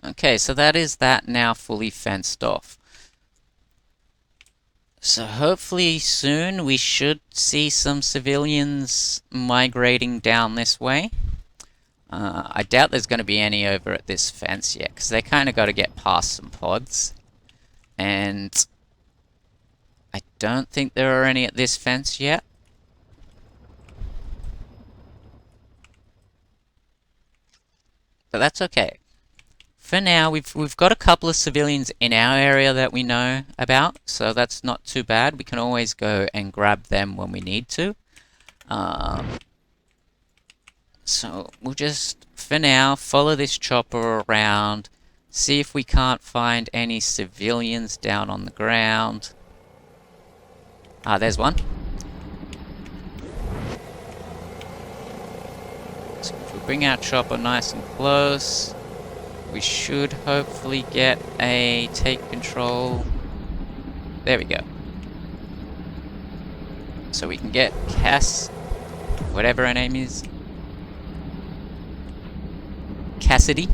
Okay, so that is that now fully fenced off. So hopefully soon we should see some civilians migrating down this way. I doubt there's going to be any over at this fence yet, because they kind of got to get past some pods. And I don't think there are any at this fence yet. But that's okay. For now, we've got a couple of civilians in our area that we know about, so that's not too bad. We can always go and grab them when we need to. So we'll just, for now, follow this chopper around, see if we can't find any civilians down on the ground. There's one. So if we bring our chopper nice and close, we should hopefully get a take control. There we go. So we can get Cass, whatever her name is. Cassidy.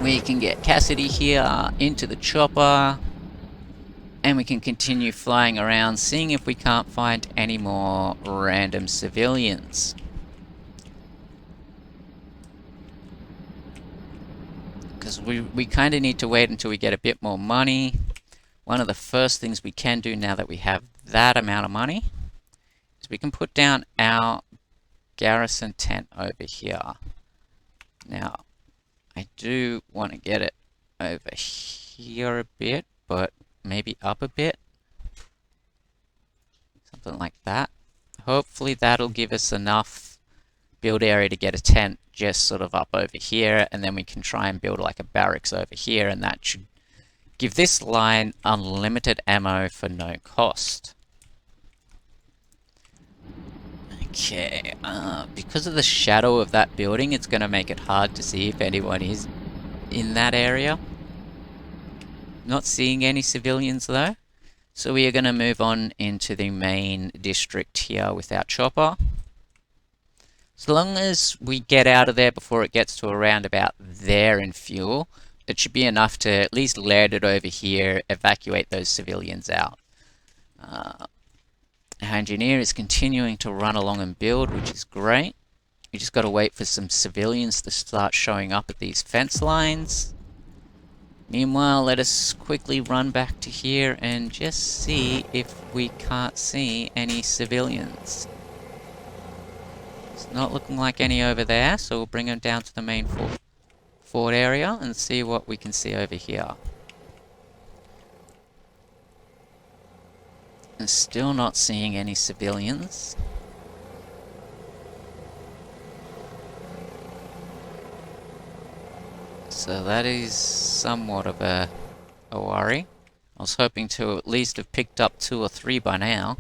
We can get Cassidy here into the chopper, and we can continue flying around, seeing if we can't find any more random civilians. Because we kind of need to wait until we get a bit more money. One of the first things we can do now that we have that amount of money is we can put down our garrison tent over here. Now, I do want to get it over here a bit, but maybe up a bit. Something like that. Hopefully that'll give us enough build area to get a tent just sort of up over here, and then we can try and build like a barracks over here, and that should give this line unlimited ammo for no cost. Okay, because of the shadow of that building, it's going to make it hard to see if anyone is in that area. Not seeing any civilians though. So we are going to move on into the main district here with our chopper. So long as we get out of there before it gets to around about there in fuel, It should be enough to at least land it over here, evacuate those civilians out. Our engineer is continuing to run along and build, which is great. We just got to wait for some civilians to start showing up at these fence lines. Meanwhile, let us quickly run back to here and just see if we can't see any civilians. It's not looking like any over there, so we'll bring them down to the main fort area and see what we can see over here. And still not seeing any civilians. So that is somewhat of a worry. I was hoping to at least have picked up 2 or 3 by now.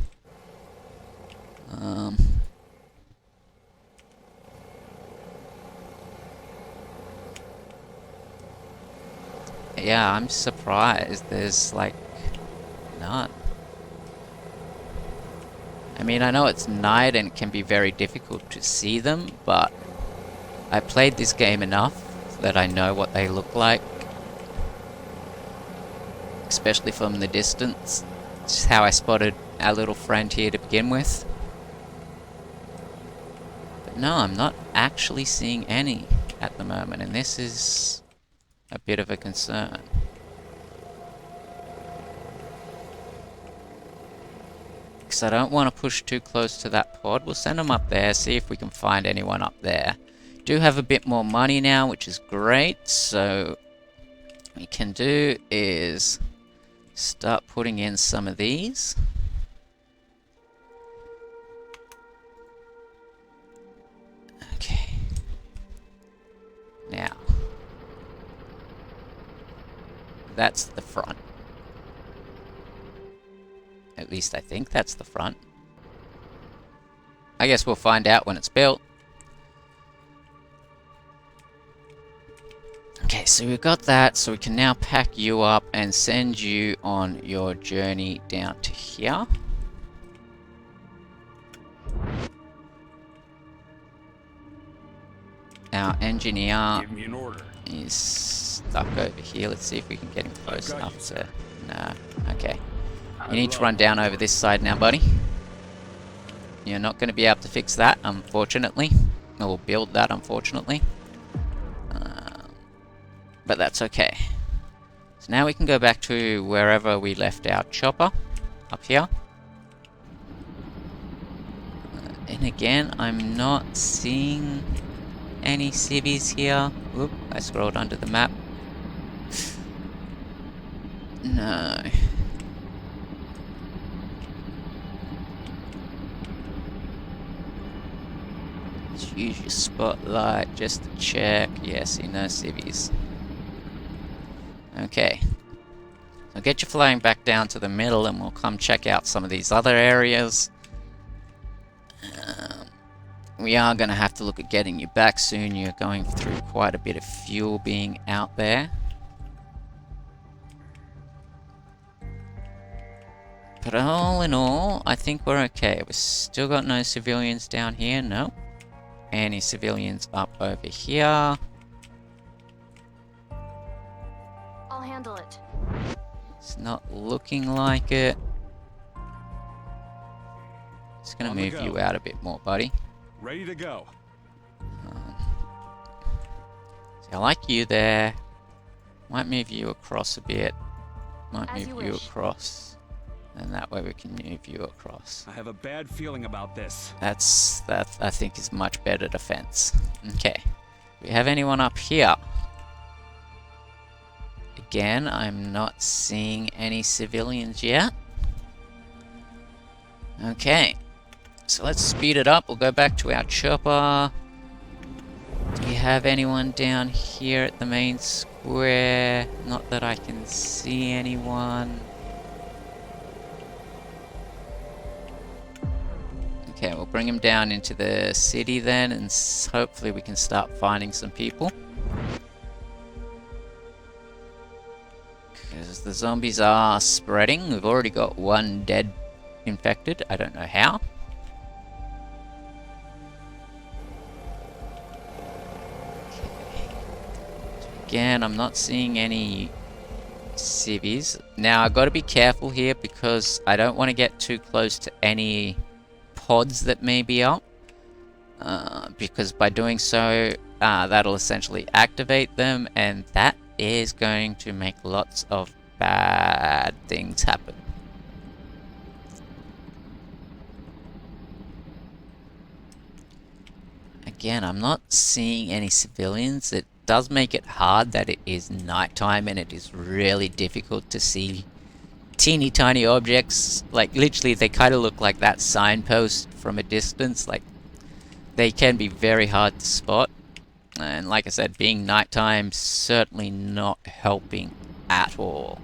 Yeah, I'm surprised there's like none. I mean, I know it's night and it can be very difficult to see them, but I played this game enough that I know what they look like, especially from the distance. It's how I spotted our little friend here to begin with. But no, I'm not actually seeing any at the moment, and this is a bit of a concern. Because I don't want to push too close to that pod. We'll send them up there, see if we can find anyone up there. Do have a bit more money now, which is great, so what we can do is start putting in some of these. Okay. Now, that's the front. At least I think that's the front. I guess we'll find out when it's built. Okay, so we've got that, so we can now pack you up and send you on your journey down to here. Our engineer Give me an order. is stuck over here. Let's see if we can get him close got enough you, to... sir. No, okay. You need to run down over this side now, buddy. You're not going to be able to fix that, unfortunately. Or build that, unfortunately. But that's okay. So now we can go back to wherever we left our chopper. Up here. And again, I'm not seeing any civvies here. Whoop, I scrolled under the map. No. Let's use your spotlight just to check. Yeah, see no civvies. Okay. So get you flying back down to the middle and we'll come check out some of these other areas. We are going to have to look at getting you back soon. You're going through quite a bit of fuel being out there. But all in all, I think we're okay. We've still got no civilians down here. No. Any civilians up over here. I'll handle it. It's not looking like it. Just gonna On the move go. you out a bit more, buddy. Ready to go. See, I like you there. Might move you across a bit. Might As move you you wish. across. And that way we can move you across. I have a bad feeling about this. That I think is much better defense. Okay. Do we have anyone up here? Again, I'm not seeing any civilians yet. Okay. So let's speed it up. We'll go back to our chopper. Do we have anyone down here at the main square? Not that I can see anyone. Okay, we'll bring him down into the city then, and hopefully we can start finding some people. Because the zombies are spreading. We've already got 1 dead infected. I don't know how. Again, I'm not seeing any civvies. Now, I've got to be careful here because I don't want to get too close to any pods that may be up. Because by doing so, that'll essentially activate them, and that is going to make lots of bad things happen. Again, I'm not seeing any civilians. It does make it hard that it is nighttime and it is really difficult to see teeny tiny objects. Like, literally, they kind of look like that signpost from a distance. Like, they can be very hard to spot. And like I said, being nighttime, certainly not helping at all.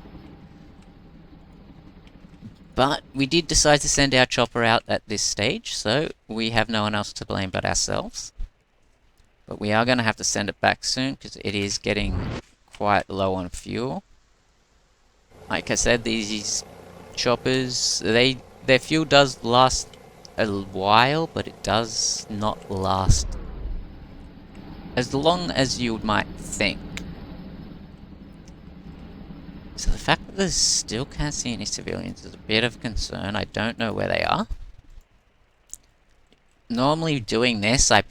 But we did decide to send our chopper out at this stage, so we have no one else to blame but ourselves. But we are going to have to send it back soon, because it is getting quite low on fuel. Like I said, these choppers, their fuel does last a while, but it does not last as long as you might think. So the fact that I still can't see any civilians is a bit of a concern. I don't know where they are. Normally doing this, I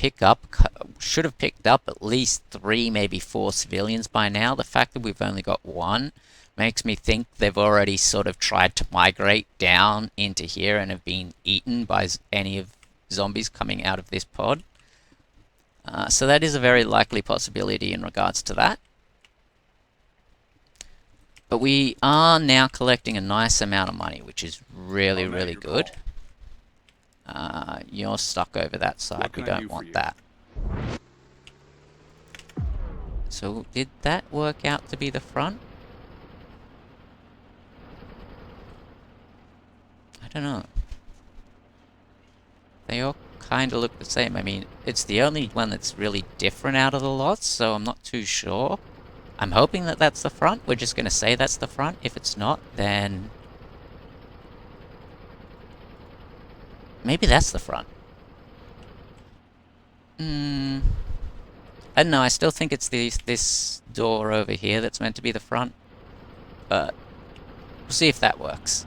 should have picked up at least 3, maybe 4 civilians by now. The fact that we've only got 1 makes me think they've already sort of tried to migrate down into here and have been eaten by any of zombies coming out of this pod. So that is a very likely possibility in regards to that. But we are now collecting a nice amount of money, which is really, really good. You're stuck over that side. We don't want that. So did that work out to be the front? I don't know. They all kind of look the same. I mean, it's the only one that's really different out of the lots, so I'm not too sure. I'm hoping that that's the front. We're just going to say that's the front. If it's not, then maybe that's the front. I don't know, I still think it's this door over here that's meant to be the front. But we'll see if that works.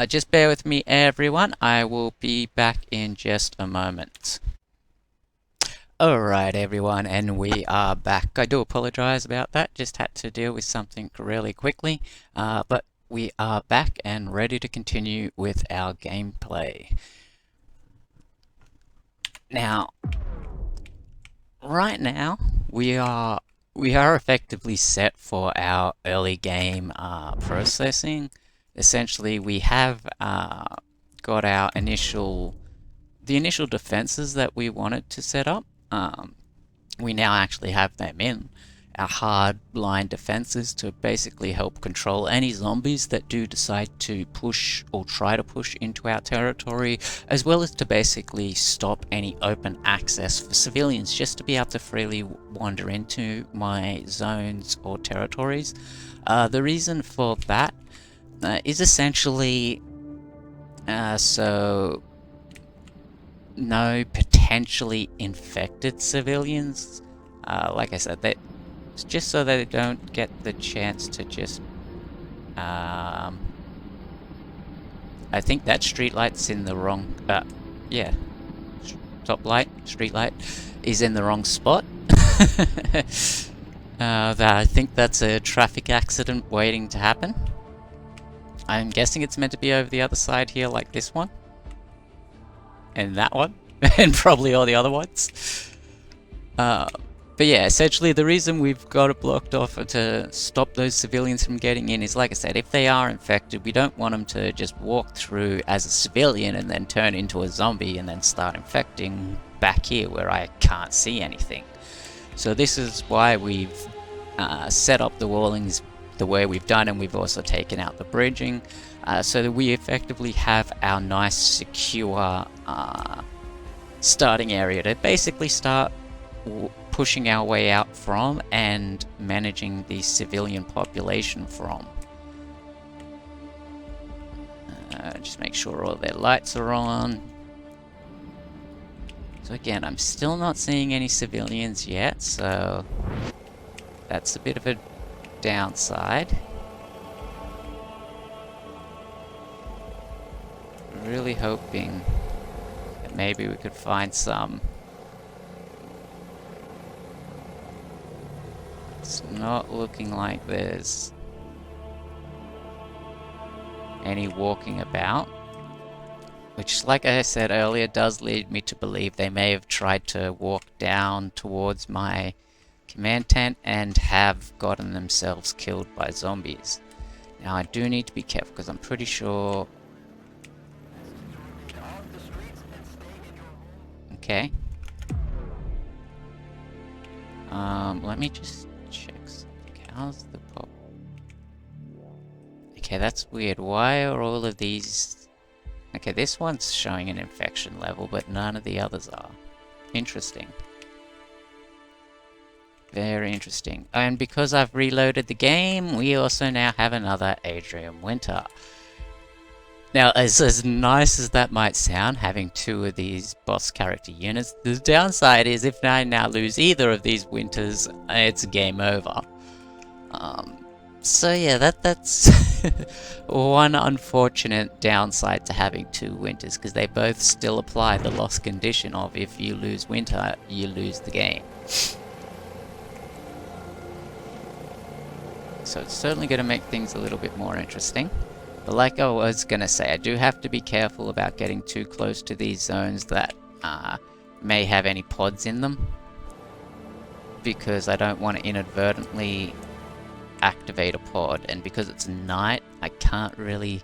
Just bear with me, everyone. I will be back in just a moment. Alright, everyone, and we are back. I do apologize about that. Just had to deal with something really quickly. But we are back and ready to continue with our gameplay. Now, right now, we are effectively set for our early game processing. Essentially, we have got our initial defenses that we wanted to set up. We now actually have them in. Our hard line defenses to basically help control any zombies that do decide to push or try to push into our territory, as well as to basically stop any open access for civilians just to be able to freely wander into my zones or territories. The reason for that is essentially so no potentially infected civilians. Like I said, it's just so that they don't get the chance to just I think that street light's in the wrong yeah, top light, street light is in the wrong spot. I think that's a traffic accident waiting to happen. I'm guessing it's meant to be over the other side here, like this one and that one and probably all the other ones. But yeah, essentially the reason we've got it blocked off to stop those civilians from getting in is, like I said, if they are infected, we don't want them to just walk through as a civilian and then turn into a zombie and then start infecting back here where I can't see anything. So this is why we've set up the wallings the way we've done, and we've also taken out the bridging so that we effectively have our nice secure starting area to basically start pushing our way out from and managing the civilian population from. Just make sure all their lights are on. So again, I'm still not seeing any civilians yet, so That's a bit of a downside. Really hoping that maybe we could find some. It's not looking like there's any walking about, which, like I said earlier, does lead me to believe they may have tried to walk down towards my command tent and have gotten themselves killed by zombies. Now I do need to be careful because I'm pretty sure... Okay. Let me just check something. How's the pop? Okay, that's weird. Why are all of these... Okay, this one's showing an infection level, but none of the others are. Interesting. Very interesting. And because I've reloaded the game, we also now have another Adrian Winter. Now, as nice as that might sound, having two of these boss character units, the downside is if I now lose either of these Winters, it's game over. So yeah, that's one unfortunate downside to having two Winters, because they both still apply the lost condition of if you lose Winter, you lose the game. So it's certainly going to make things a little bit more interesting. But like I was going to say, I do have to be careful about getting too close to these zones that may have any pods in them, because I don't want to inadvertently activate a pod, and because it's night, I can't really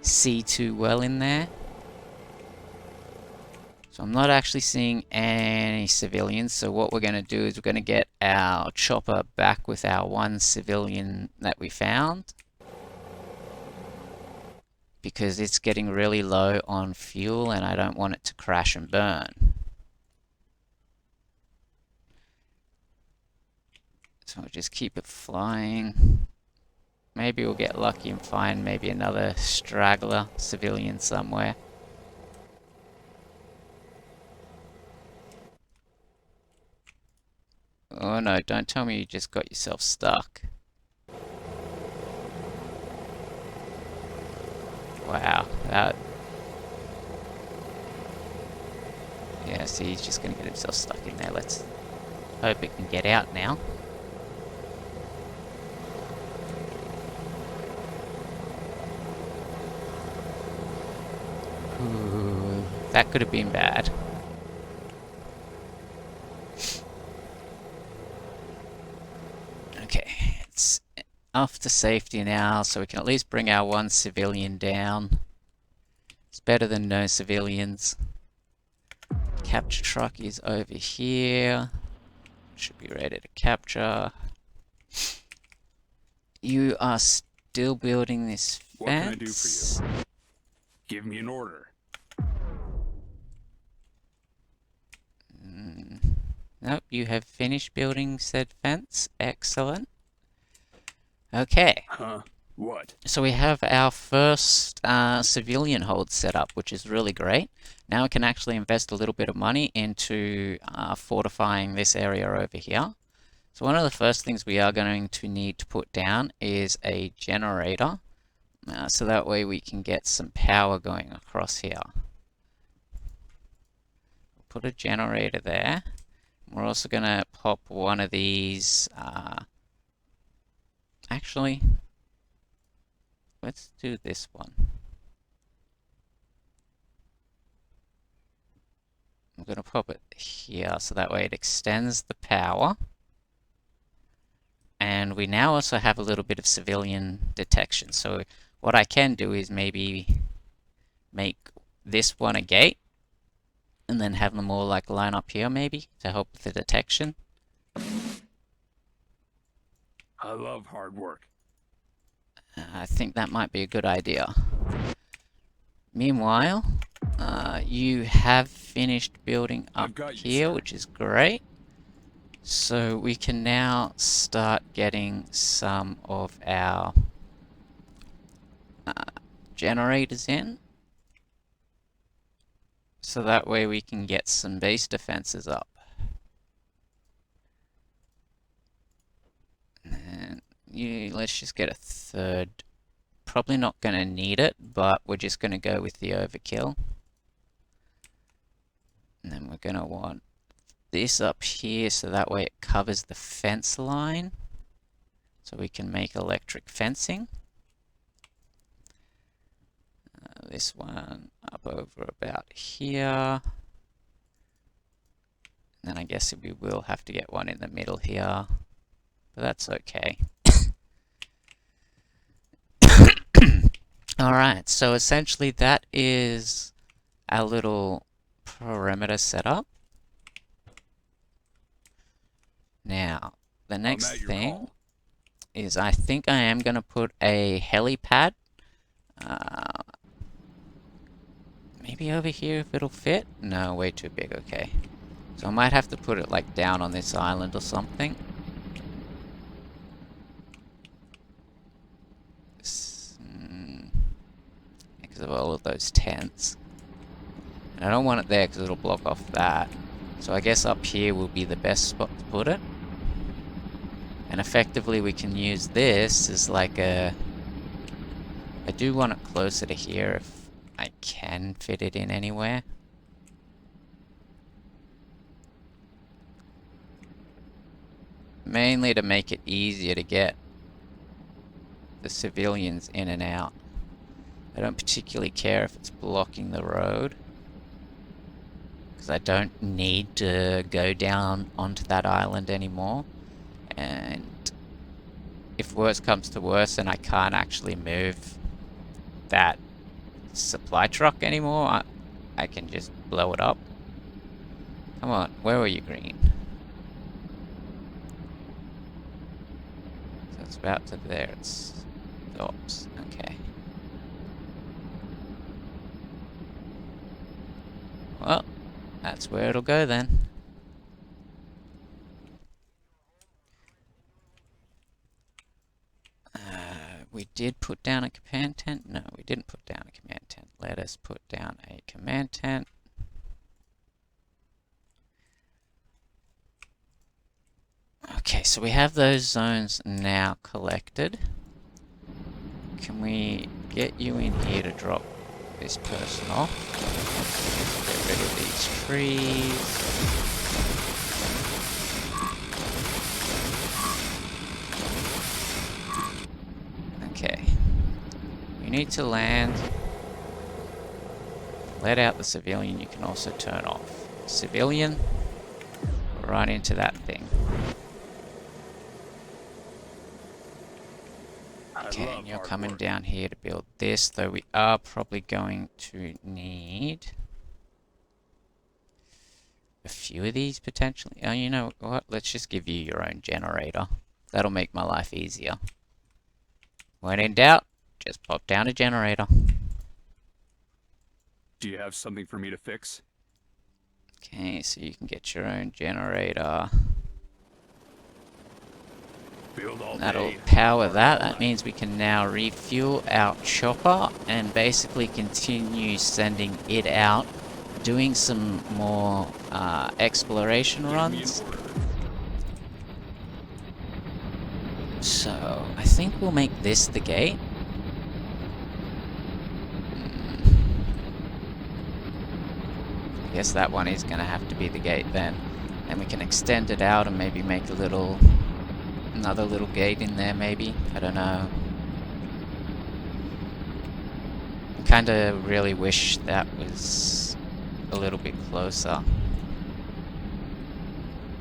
see too well in there. So I'm not actually seeing any civilians, so what we're going to do is we're going to get our chopper back with our one civilian that we found, because it's getting really low on fuel and I don't want it to crash and burn. So we'll just keep it flying. Maybe we'll get lucky and find maybe another straggler civilian somewhere. Oh no, don't tell me you just got yourself stuck. Wow, that... Yeah, see, he's just gonna get himself stuck in there. Let's hope it can get out now. Ooh, that could have been bad. Okay, it's off to safety now, so we can at least bring our one civilian down. It's better than no civilians. Capture truck is over here. Should be ready to capture. You are still building this fence. What can I do for you? Give me an order. Nope, you have finished building said fence. Excellent. Okay. Huh? What? So we have our first civilian hold set up, which is really great. Now we can actually invest a little bit of money into fortifying this area over here. So one of the first things we are going to need to put down is a generator. So that way we can get some power going across here. We'll put a generator there. We're also going to pop one of these... Actually... Let's do this one. I'm going to pop it here so that way it extends the power. And we now also have a little bit of civilian detection. So what I can do is maybe make this one a gate and then have them all like line up here maybe to help with the detection. I love hard work. I think that might be a good idea. Meanwhile, you have finished building up here, which is great. So we can now start getting some of our generators in. So that way we can get some base defenses up. let's just get a third. Probably not going to need it, but we're just going to go with the overkill. And then we're going to want this up here so that way it covers the fence line. So we can make electric fencing. This one up over about here. And then I guess we will have to get one in the middle here. But that's okay. Alright, so essentially that is our little perimeter setup. Now, the next thing is I think I am going to put a helipad. Maybe over here if it'll fit? No, way too big, okay. So I might have to put it like down on this island or something. Because of all of those tents. And I don't want it there because it'll block off that. So I guess up here will be the best spot to put it. And effectively we can use this as like a... I do want it closer to here if I can fit it in anywhere. Mainly to make it easier to get the civilians in and out. I don't particularly care if it's blocking the road, because I don't need to go down onto that island anymore. And if worse comes to worse and I can't actually move that supply truck anymore, I can just blow it up. Come on, where were you, green? So it's about to there, it's... Oops, okay. Well, that's where it'll go then. We did put down a command tent? No, we didn't put down a command tent. Let us put down a command tent. Okay, so we have those zones now collected. Can we get you in here to drop this person off? Get rid of these trees. Okay. You need to land. Let out the civilian, you can also turn off. Civilian, right into that thing. Okay, and you're coming down here to build this, though we are probably going to need a few of these potentially. Oh, you know what? Let's just give you your own generator. That'll make my life easier. When in doubt, just pop down a generator. Do you have something for me to fix? Okay, so you can get your own generator. Build all That'll day. power that. That means we can now refuel our chopper and basically continue sending it out, doing some more exploration runs. So, I think we'll make this the gate. I guess that one is going to have to be the gate then. And we can extend it out and maybe make a little... another little gate in there maybe. I don't know. I kinda really wish that was a little bit closer.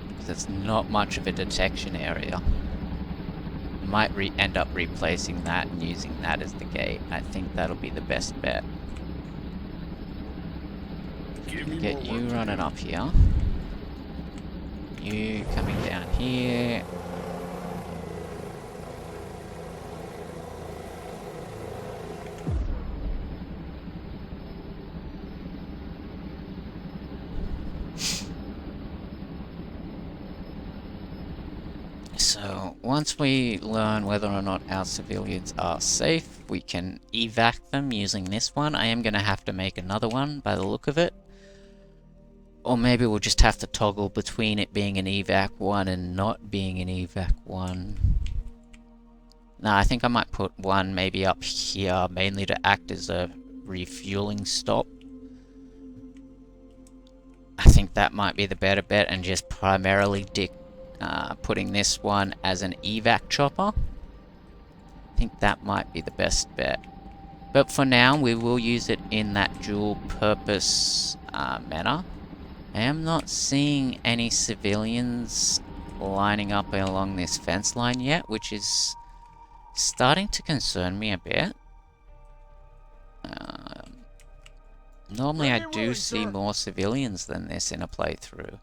Because it's not much of a detection area. Might end up replacing that and using that as the gate. I think that'll be the best bet. Get you running up here. You coming down here. So, once we learn whether or not our civilians are safe, we can evac them using this one. I am going to have to make another one by the look of it. Or maybe we'll just have to toggle between it being an evac 1 and not being an evac 1. Nah, I think I might put one maybe up here, mainly to act as a refueling stop. I think that might be the better bet, and just primarily putting this one as an evac chopper. I think that might be the best bet. But for now, we will use it in that dual purpose manner. I am not seeing any civilians lining up along this fence line yet, which is starting to concern me a bit. Normally I do see more civilians than this in a playthrough.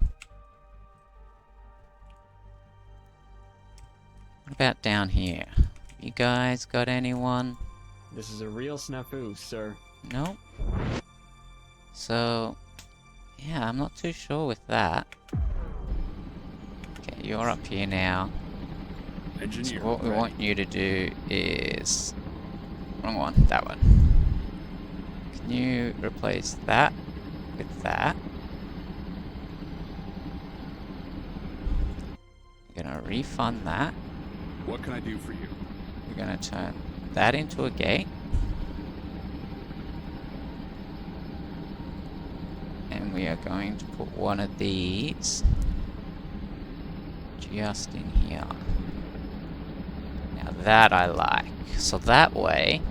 What about down here? You guys got anyone? This is a real snafu, sir. Nope. So, yeah, I'm not too sure with that. Okay, you're up here now. So Engineer. what we ready. want you to do is... Wrong one, that one. Can you replace that with that? You're gonna refund that. What can I do for you? We're gonna turn that into a gate. And we are going to put one of these just in here. Now that I like. So that way,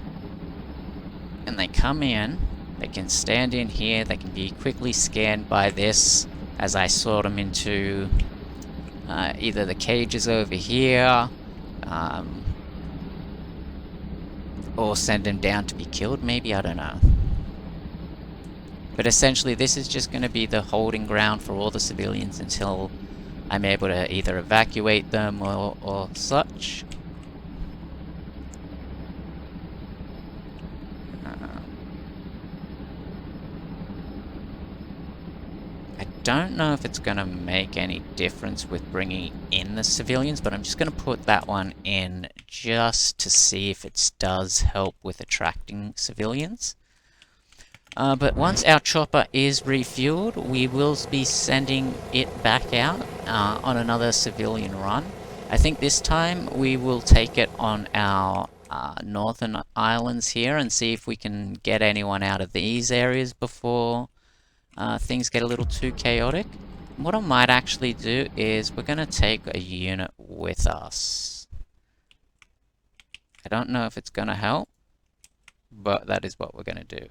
when they come in, they can stand in here, they can be quickly scanned by this as I sort them into either the cages over here, or send them down to be killed, maybe, I don't know. But essentially this is just going to be the holding ground for all the civilians until I'm able to either evacuate them or such. I don't know if it's going to make any difference with bringing in the civilians, but I'm just going to put that one in just to see if it does help with attracting civilians. But once our chopper is refueled, we will be sending it back out on another civilian run. I think this time we will take it on our northern islands here and see if we can get anyone out of these areas before things get a little too chaotic. What I might actually do is we're going to take a unit with us. I don't know if it's going to help, but that is what we're going to do.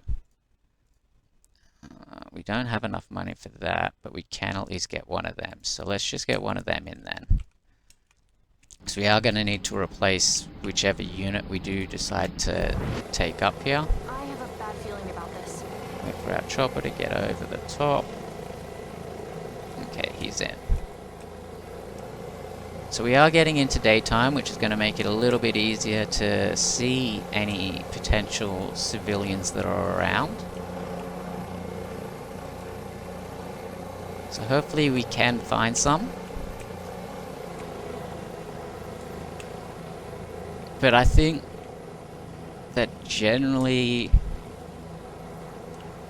We don't have enough money for that, but we can at least get one of them. So let's just get one of them in then. So we are going to need to replace whichever unit we do decide to take up here. I have a bad feeling about this. Wait for our chopper to get over the top. Okay, he's in. So we are getting into daytime, which is going to make it a little bit easier to see any potential civilians that are around. So hopefully we can find some. But I think that generally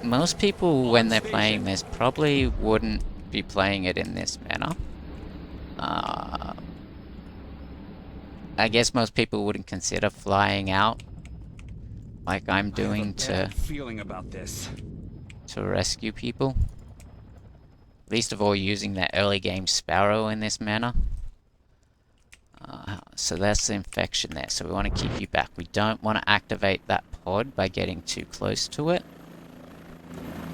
most people, when they're playing this, probably wouldn't be playing it in this manner. I guess most people wouldn't consider flying out like I'm doing to feeling about this. rescue people. Least of all using that early game Sparrow in this manner. So that's the infection there. So we want to keep you back. We don't want to activate that pod by getting too close to it.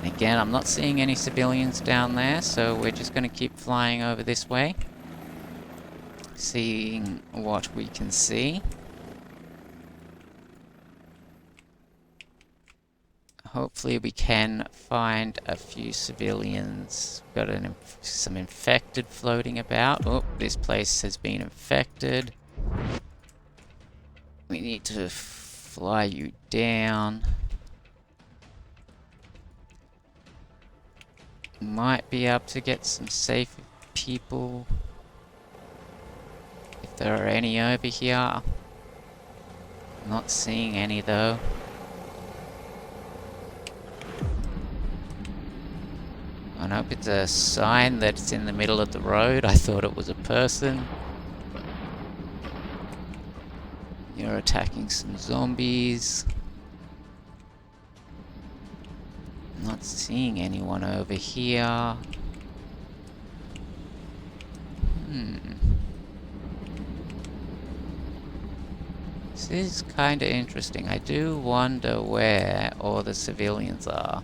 And again, I'm not seeing any civilians down there, so we're just going to keep flying over this way. Seeing what we can see. Hopefully we can find a few civilians. Got some infected floating about. Oh, this place has been infected. We need to fly you down. Might be able to get some safe people. If there are any over here. Not seeing any though. I hope it's a sign that it's in the middle of the road. I thought it was a person. You're attacking some zombies. Not seeing anyone over here. This is kinda interesting. I do wonder where all the civilians are.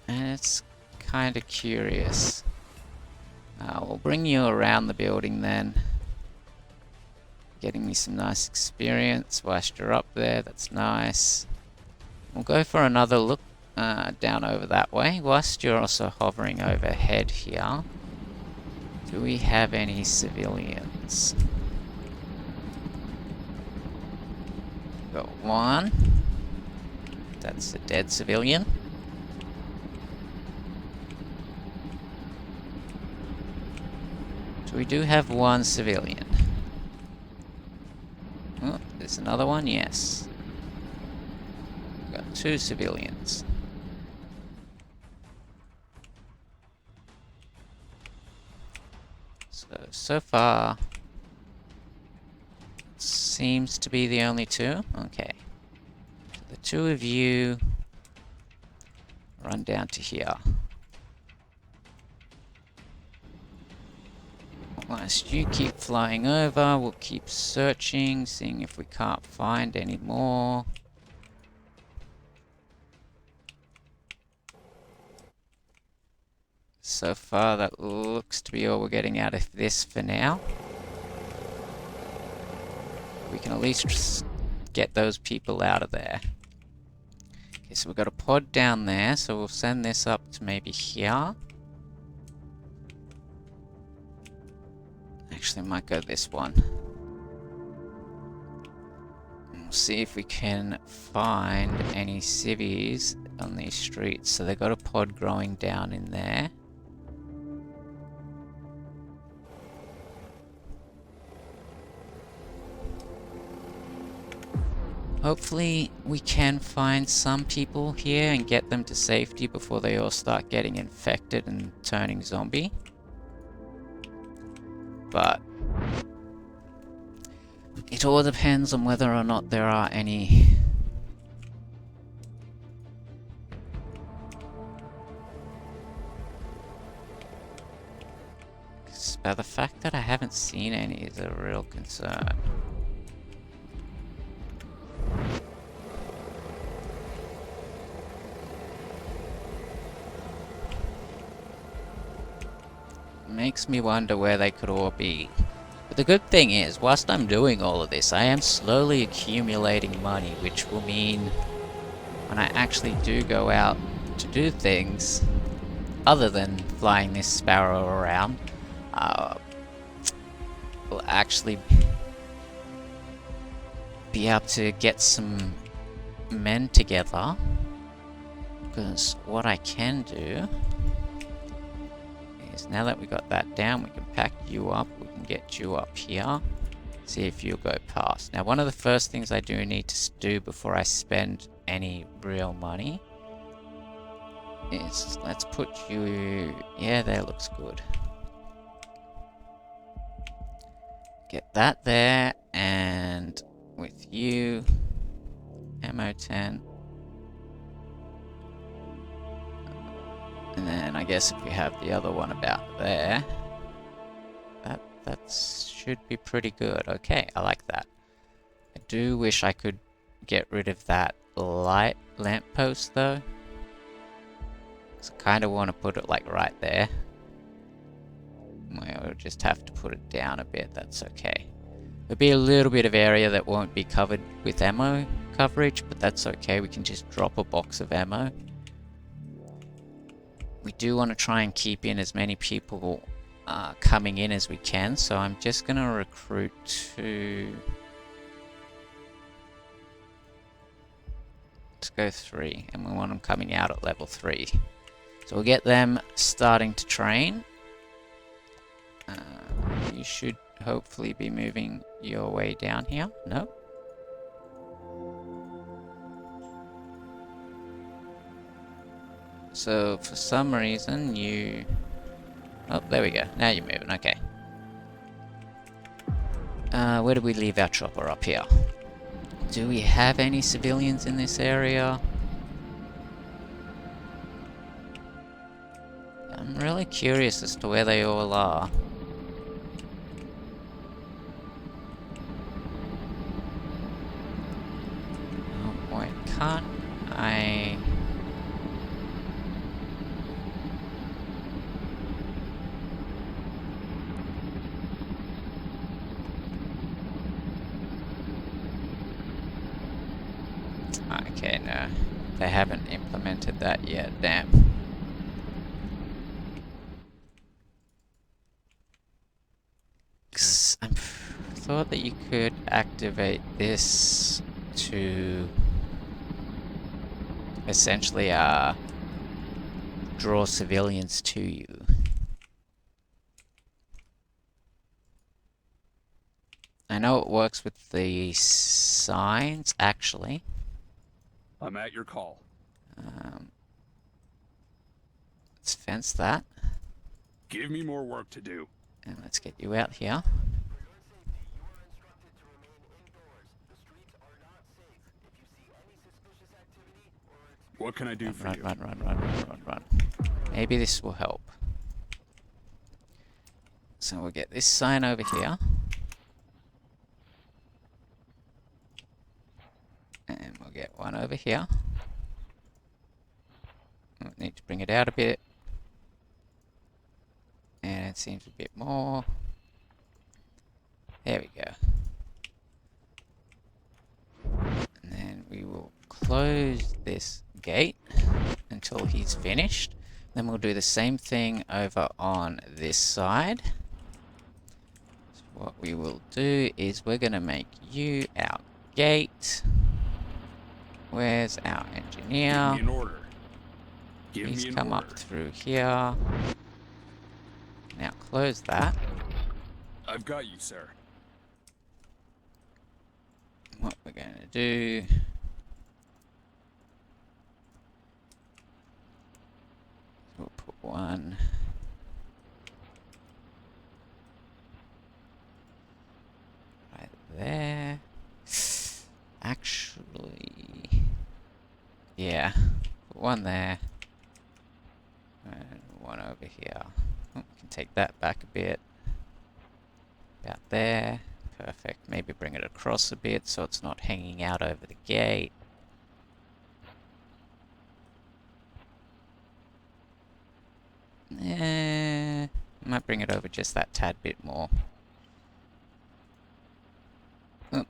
And it's kinda curious. We'll bring you around the building then. Getting me some nice experience whilst you're up there, that's nice. We'll go for another look down over that way, whilst you're also hovering overhead here. Do we have any civilians? Got one. That's a dead civilian. So we do have one civilian. Oh, there's another one, yes. We've got two civilians. So far, seems to be the only two. Okay. So the two of you run down to here. Whilst you keep flying over, we'll keep searching, seeing if we can't find any more. So far, that looks to be all we're getting out of this for now. We can at least get those people out of there. Okay, so we've got a pod down there, so we'll send this up to maybe here. Actually, I might go this one. We'll see if we can find any civvies on these streets. So they've got a pod growing down in there. Hopefully we can find some people here and get them to safety before they all start getting infected and turning zombie. But it all depends on whether or not there are any but the fact that I haven't seen any is a real concern. Makes me wonder where they could all be. But the good thing is, whilst I'm doing all of this, I am slowly accumulating money, which will mean when I actually do go out to do things, other than flying this sparrow around, we'll actually be able to get some men together. Because what I can do is, now that we got that down, we can pack you up, we can get you up here, see if you'll go past. Now, one of the first things I do need to do before I spend any real money is, let's put you, yeah, there looks good. Get that there, and with you, ammo 10. And then I guess if we have the other one about there, that should be pretty good. Okay, I like that. I do wish I could get rid of that light lamppost though. So I kind of want to put it like right there. We'll just have to put it down a bit, that's okay. There'll be a little bit of area that won't be covered with ammo coverage, but that's okay, we can just drop a box of ammo. We do want to try and keep in as many people coming in as we can, so I'm just going to recruit 2. Let's go 3, and we want them coming out at level 3. So we'll get them starting to train. You should hopefully be moving your way down here. No? So for some reason you Oh, there we go. Now you're moving. Okay. Where do we leave our chopper? Up here. Do we have any civilians in this area? I'm really curious as to where they all are. Oh boy, can't I... Okay, no. They haven't implemented that yet, damn. I thought that you could activate this to essentially draw civilians to you. I know it works with the signs, actually. I'm at your call. Let's fence that. Give me more work to do. And let's get you out here. What can I do for Run, you? run. Maybe this will help. So we'll get this sign over here. And we'll get one over here. We'll need to bring it out a bit. And it seems a bit more. There we go. And then we will close this gate until he's finished. Then we'll do the same thing over on this side. So what we will do is we're going to make you our gate. Where's our engineer? Give me an order. Please come up through here. Now close that. I've got you, sir. What we're going to do... We'll put one... right there. Actually... yeah. Put one there. And one over here. Oh, we can take that back a bit. About there. Perfect. Maybe bring it across a bit so it's not hanging out over the gate. Might bring it over just that tad bit more. Oh.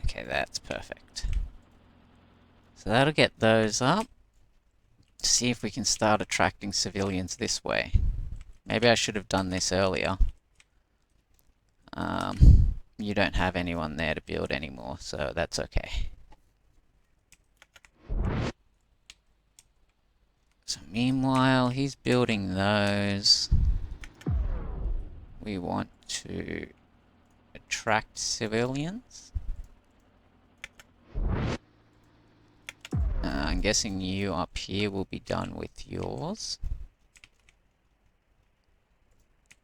Okay, that's perfect. So that'll get those up. See if we can start attracting civilians this way. Maybe I should have done this earlier. You don't have anyone there to build anymore, so that's okay. So meanwhile, he's building those. We want to attract civilians. I'm guessing you up here will be done with yours.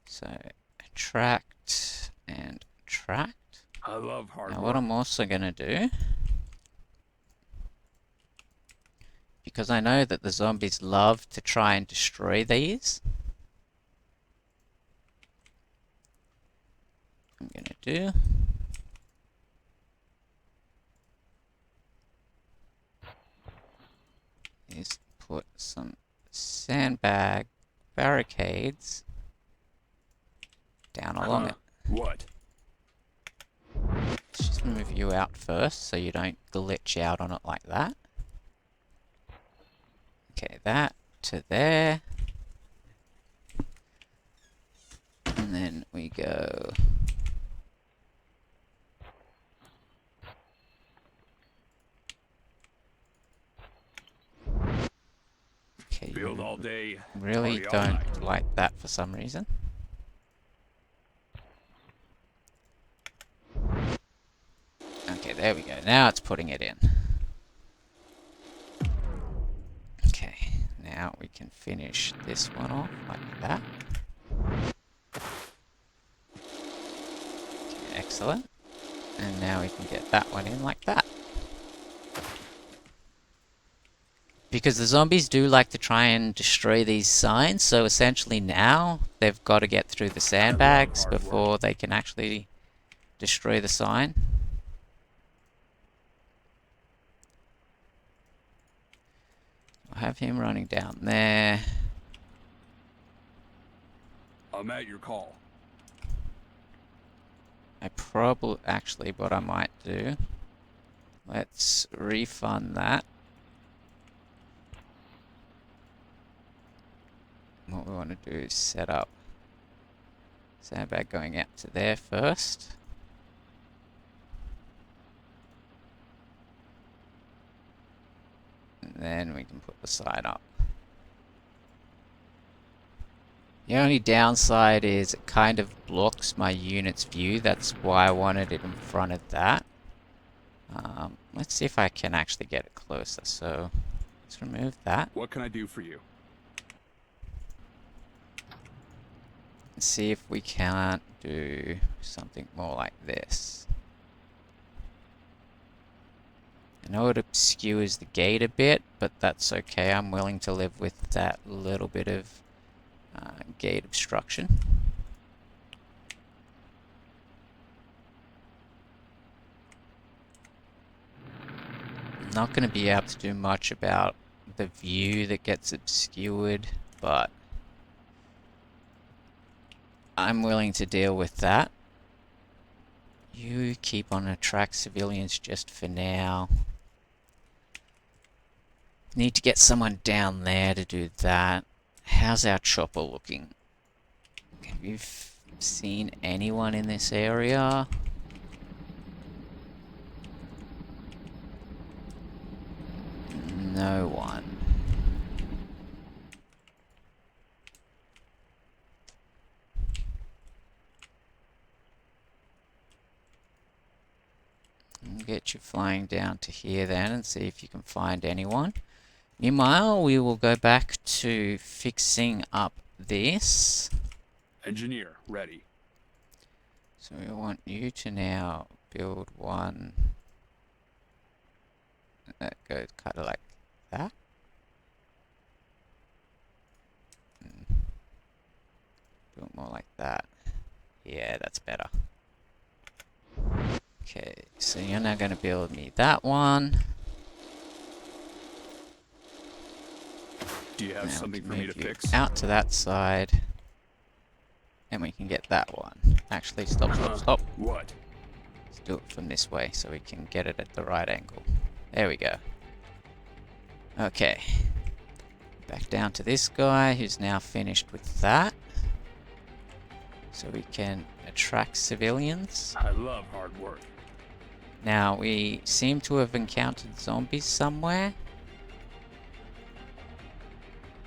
So, attract and attract. I love hard Now work. what I'm also going to do, because I know that the zombies love to try and destroy these, I'm going to do is put some sandbag barricades down along it. What? Let's just move you out first so you don't glitch out on it like that. Okay, that to there. And then we go... Okay, Build all day. really party all don't night. like that for some reason. Okay, there we go. Now it's putting it in. Okay, now Now we can finish this one off like that. Okay, excellent. And now we can get that one in like that. Because the zombies do like to try and destroy these signs, so essentially now they've got to get through the sandbags before they can actually destroy the sign. I'll have him running down there. I'm at your call. I probably, actually, what I might do, let's refund that. What we want to do is set up sandbag going out to there first. And then we can put the sign up. The only downside is it kind of blocks my unit's view. That's why I wanted it in front of that. Let's see if I can actually get it closer. So let's remove that. What can I do for you? And see if we can't do something more like this. I know it obscures the gate a bit, but that's okay. I'm willing to live with that little bit of gate obstruction. I'm not going to be able to do much about the view that gets obscured, but I'm willing to deal with that. You keep on attract civilians just for now. Need to get someone down there to do that. How's our chopper looking? Have you seen anyone in this area? No one. I'll get you flying down to here then and see if you can find anyone. Meanwhile, we will go back to fixing up this. Engineer, ready. So we want you to now build one that goes kind of like that. Do it more like that. Yeah, that's better. Okay, so you're now going to build me that one. Do you have Now something we for can me to move you fix? out to that side. And we can get that one. Actually, stop. What? Let's do it from this way so we can get it at the right angle. There we go. Okay. Back down to this guy who's now finished with that. So we can attract civilians. I love hard work. Now, we seem to have encountered zombies somewhere.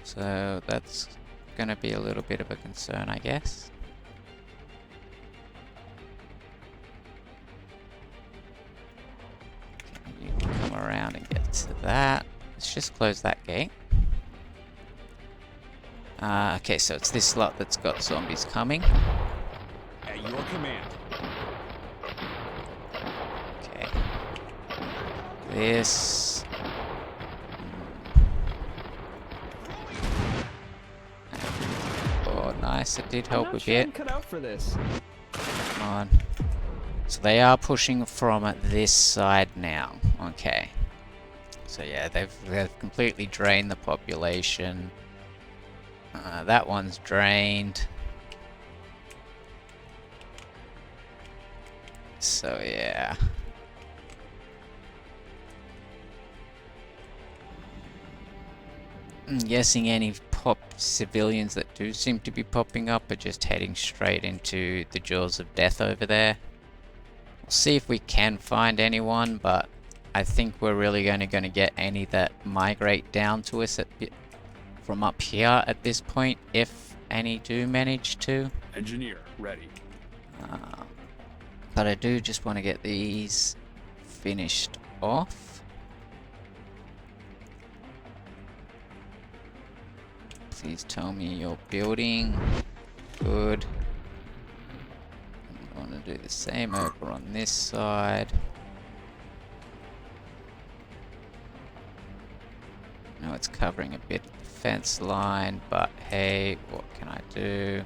So that's going to be a little bit of a concern, I guess. You can come around and get to that. Let's just close that gate. Okay, so it's this lot that's got zombies coming. At your command. Okay. This. Oh, nice. It did help I'm a not sure I'm bit. cut out for this. Come on. So they are pushing from this side now. Okay. So yeah, they've completely drained the population. That one's drained. So yeah. I'm guessing any civilians that do seem to be popping up are just heading straight into the jaws of death over there. We'll see if we can find anyone, but I think we're really only going to get any that migrate down to us from up here at this point, if any do manage to. Engineer, ready. But I do just want to get these finished off. Please tell me you're building. Good. I want to do the same over on this side. Now it's covering a bit of the fence line, but hey, what can I do?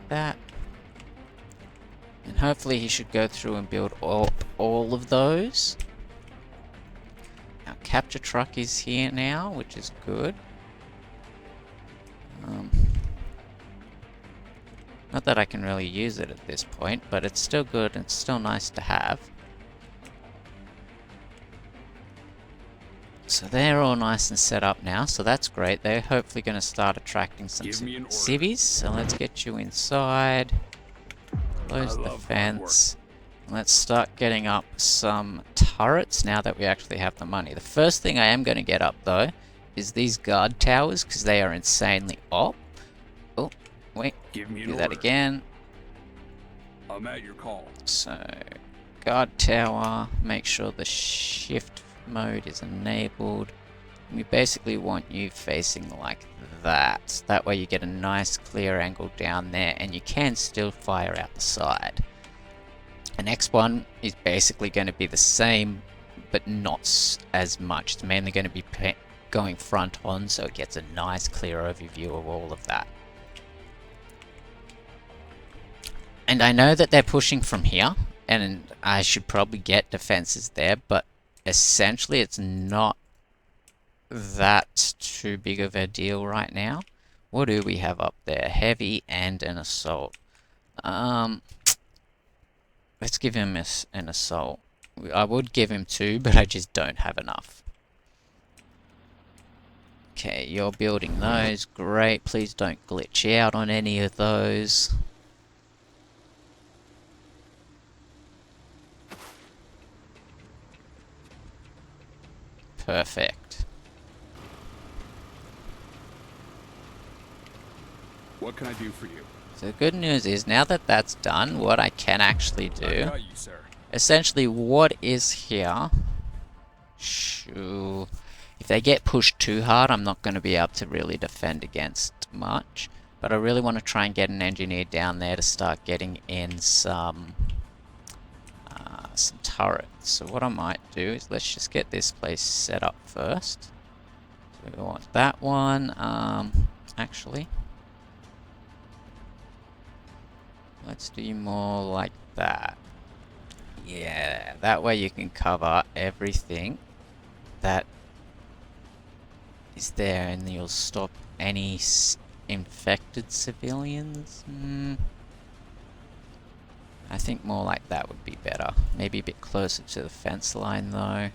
That. And hopefully he should go through and build all of those. Our capture truck is here now, which is good. Not that I can really use it at this point, but it's still good and it's still nice to have. So they're all nice and set up now, so that's great. They're hopefully going to start attracting some civvies. So let's get you inside. Close the fence. Let's start getting up some turrets now that we actually have the money. The first thing I am going to get up, though, is these guard towers, because they are insanely op. Oh, wait. Do that again. I'm at your call. So, guard tower. Make sure the shift mode is enabled. We basically want you facing like that. That way you get a nice clear angle down there, and you can still fire out the side. The next one is basically going to be the same, but not as much. It's mainly going to be going front on, so it gets a nice clear overview of all of that. And I know that they're pushing from here, and I should probably get defenses there, but essentially it's not that too big of a deal right now. What do we have up there? Heavy and an assault. Let's give him an assault. I would give him 2, but I just don't have enough. Okay, you're building those. Great. Please don't glitch out on any of those. Perfect. What can I do for you? So the good news is, now that that's done, what I can actually do... I got you, sir. Essentially, what is here... Shoo. If they get pushed too hard, I'm not going to be able to really defend against much. But I really want to try and get an engineer down there to start getting in some turrets. So what I might do is, let's just get this place set up first. So we want that one. Actually... Let's do more like that. Yeah, that way you can cover everything that is there, and you'll stop any infected civilians. I think more like that would be better. Maybe a bit closer to the fence line though.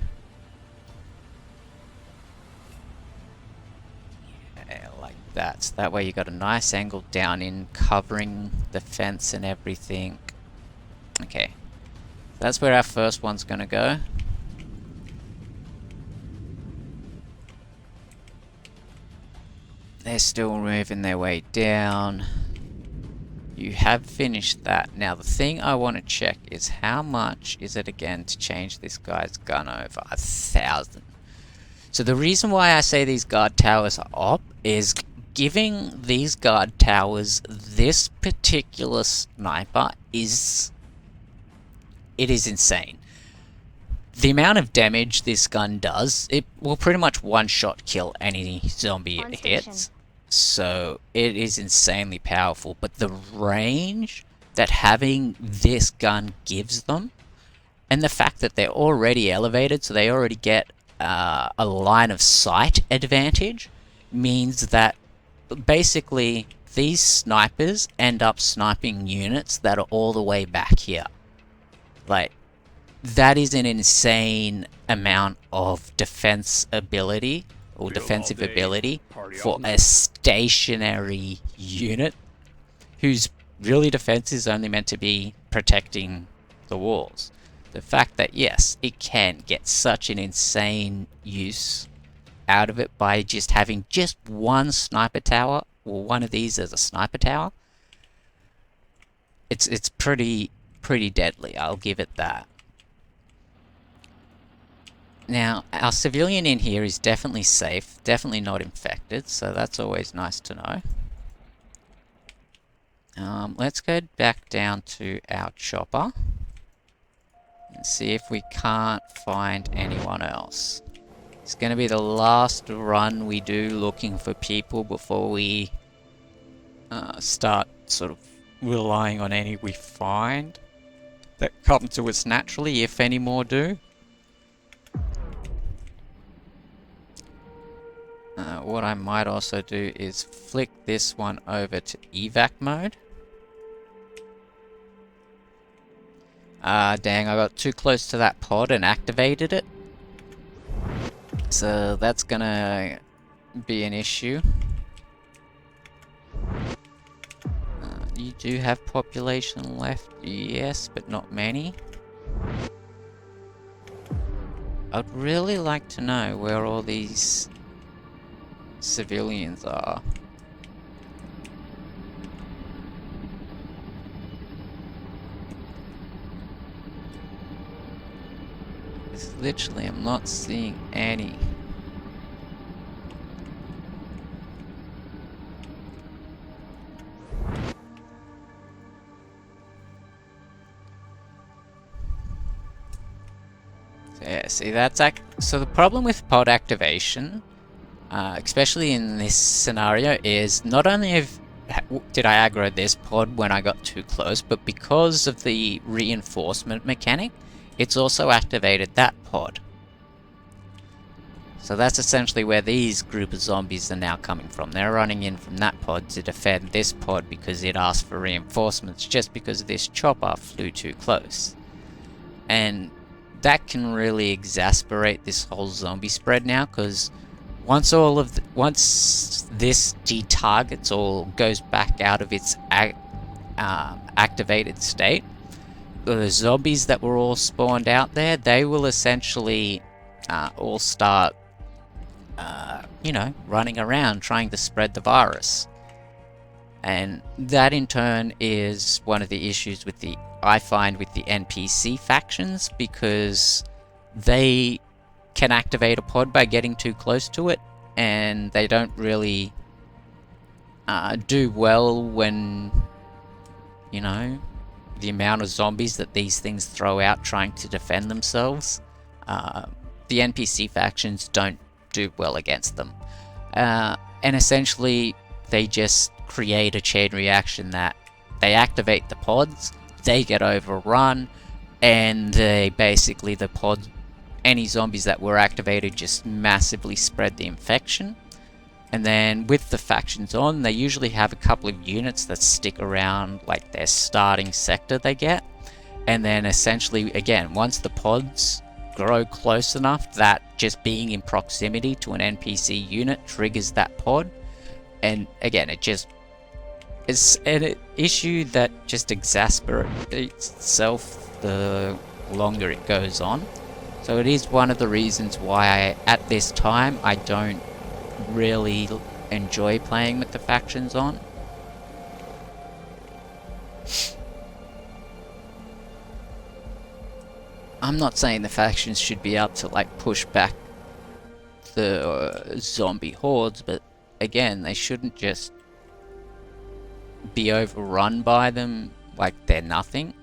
Yeah, like that. So that way you got a nice angle down in, covering the fence and everything. Okay. That's where our first one's gonna go. They're still moving their way down. You have finished that. Now the thing I want to check is, how much is it again to change this guy's gun over? 1,000. So the reason why I say these guard towers are op is giving these guard towers this particular sniper is... it is insane. The amount of damage this gun does, it will pretty much one-shot kill any zombie it hits. So it is insanely powerful, but the range that having this gun gives them, and the fact that they're already elevated, so they already get a line of sight advantage, means that basically these snipers end up sniping units that are all the way back here. Like, that is an insane amount of defense ability, or defensive ability, for a stationary unit whose really defense is only meant to be protecting the walls. The fact that, yes, it can get such an insane use out of it by just having just one sniper tower, or one of these as a sniper tower, it's pretty deadly, I'll give it that. Now, our civilian in here is definitely safe, definitely not infected, so that's always nice to know. Let's go back down to our chopper and see if we can't find anyone else. It's going to be the last run we do looking for people before we start sort of relying on any we find that come to us naturally, if any more do. What I might also do is flick this one over to evac mode. Dang, I got too close to that pod and activated it. So that's gonna be an issue. You do have population left, yes, but not many. I'd really like to know where all these civilians are. Because literally I'm not seeing any. Yeah, see that's so the problem with pod activation, especially in this scenario, is not only did I aggro this pod when I got too close, but because of the reinforcement mechanic, it's also activated that pod. So that's essentially where these group of zombies are now coming from. They're running in from that pod to defend this pod because it asked for reinforcements just because this chopper flew too close. And that can really exasperate this whole zombie spread now, because once this detargets or goes back out of its activated state, the zombies that were all spawned out there, they will essentially all start, you know, running around trying to spread the virus. And that in turn is one of the issues with I find with the NPC factions, because they can activate a pod by getting too close to it, and they don't really do well when, you know, the amount of zombies that these things throw out trying to defend themselves. The NPC factions don't do well against them. And essentially, they just create a chain reaction that they activate the pods, they get overrun, and they basically, any zombies that were activated just massively spread the infection. And then with the factions on, they usually have a couple of units that stick around like their starting sector they get. And then essentially, again, once the pods grow close enough that just being in proximity to an NPC unit triggers that pod. And again, it just is an issue that just exasperates itself the longer it goes on. So it is one of the reasons why at this time I don't really enjoy playing with the factions on. I'm not saying the factions should be able to like push back the zombie hordes, but again, they shouldn't just be overrun by them like they're nothing,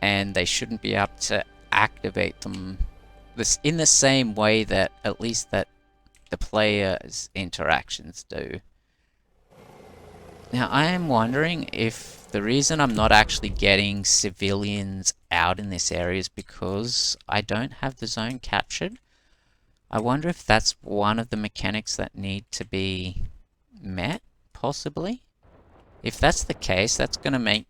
and they shouldn't be able to activate them in the same way that at least that the player's interactions do. Now, I am wondering if the reason I'm not actually getting civilians out in this area is because I don't have the zone captured. I wonder if that's one of the mechanics that need to be met, possibly. If that's the case, that's going to make...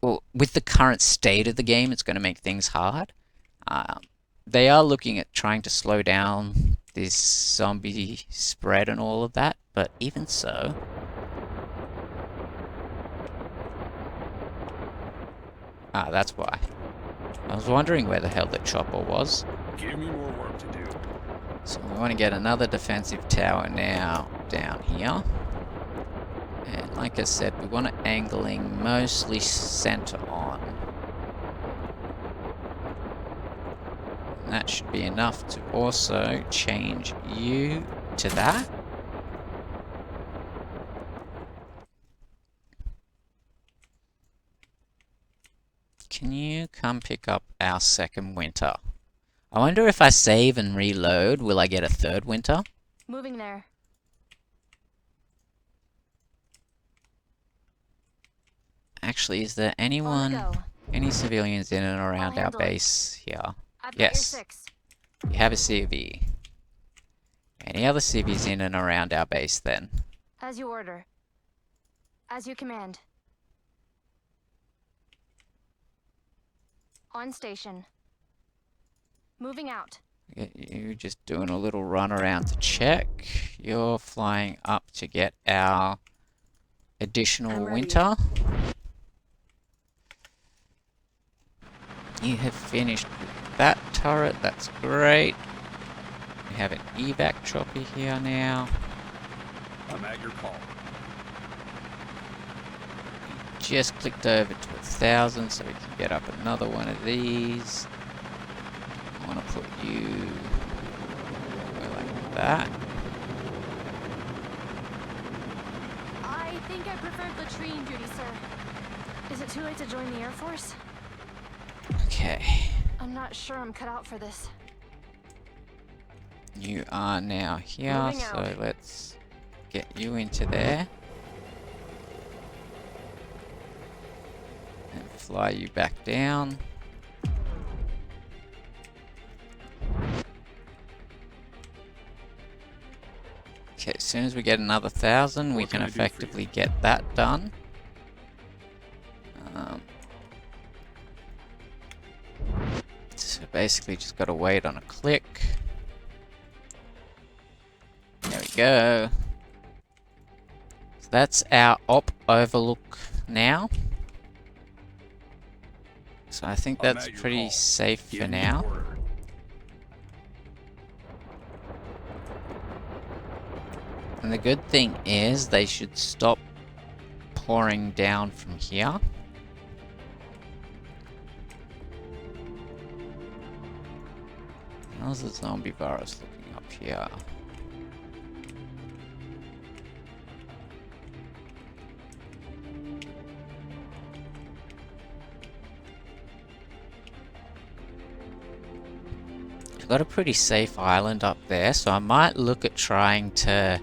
Well, with the current state of the game, it's going to make things hard. They are looking at trying to slow down this zombie spread and all of that, but even so... that's why. I was wondering where the hell the chopper was. Give me more work to do. So we want to get another defensive tower now down here. And like I said, we want it angling mostly center on. that should be enough to also change you to that. Can you come pick up our second winter? I wonder if I save and reload, will I get a third winter? Moving there. Actually, is there On the anyone, go. any civilians in and around our handle it. base here? I've got Yes. your 6. You have a CV. Any other civvies in and around our base then? As you order. As you command. On station. Moving out. Get you just doing a little run around to check. You're flying up to get our additional I'm ready. winter. You have finished with that turret, that's great. We have an evac chopper here now. I'm at your call. Just clicked over to 1,000 so we can get up another one of these. I want to put you like that. I think I preferred latrine duty, sir. Is it too late to join the Air Force? Okay. I'm not sure I'm cut out for this. You are now here, Moving so out. let's get you into there. And fly you back down. Okay, as soon as we get another 1,000, we What can can I do for you? effectively get that done. So basically just gotta wait on a click. There we go. So that's our op overlook now. So I think I'm that's at your pretty call. safe Give for me now. an order. And the good thing is they should stop pouring down from here. How's the zombie virus looking up here? I've got a pretty safe island up there, so I might look at trying to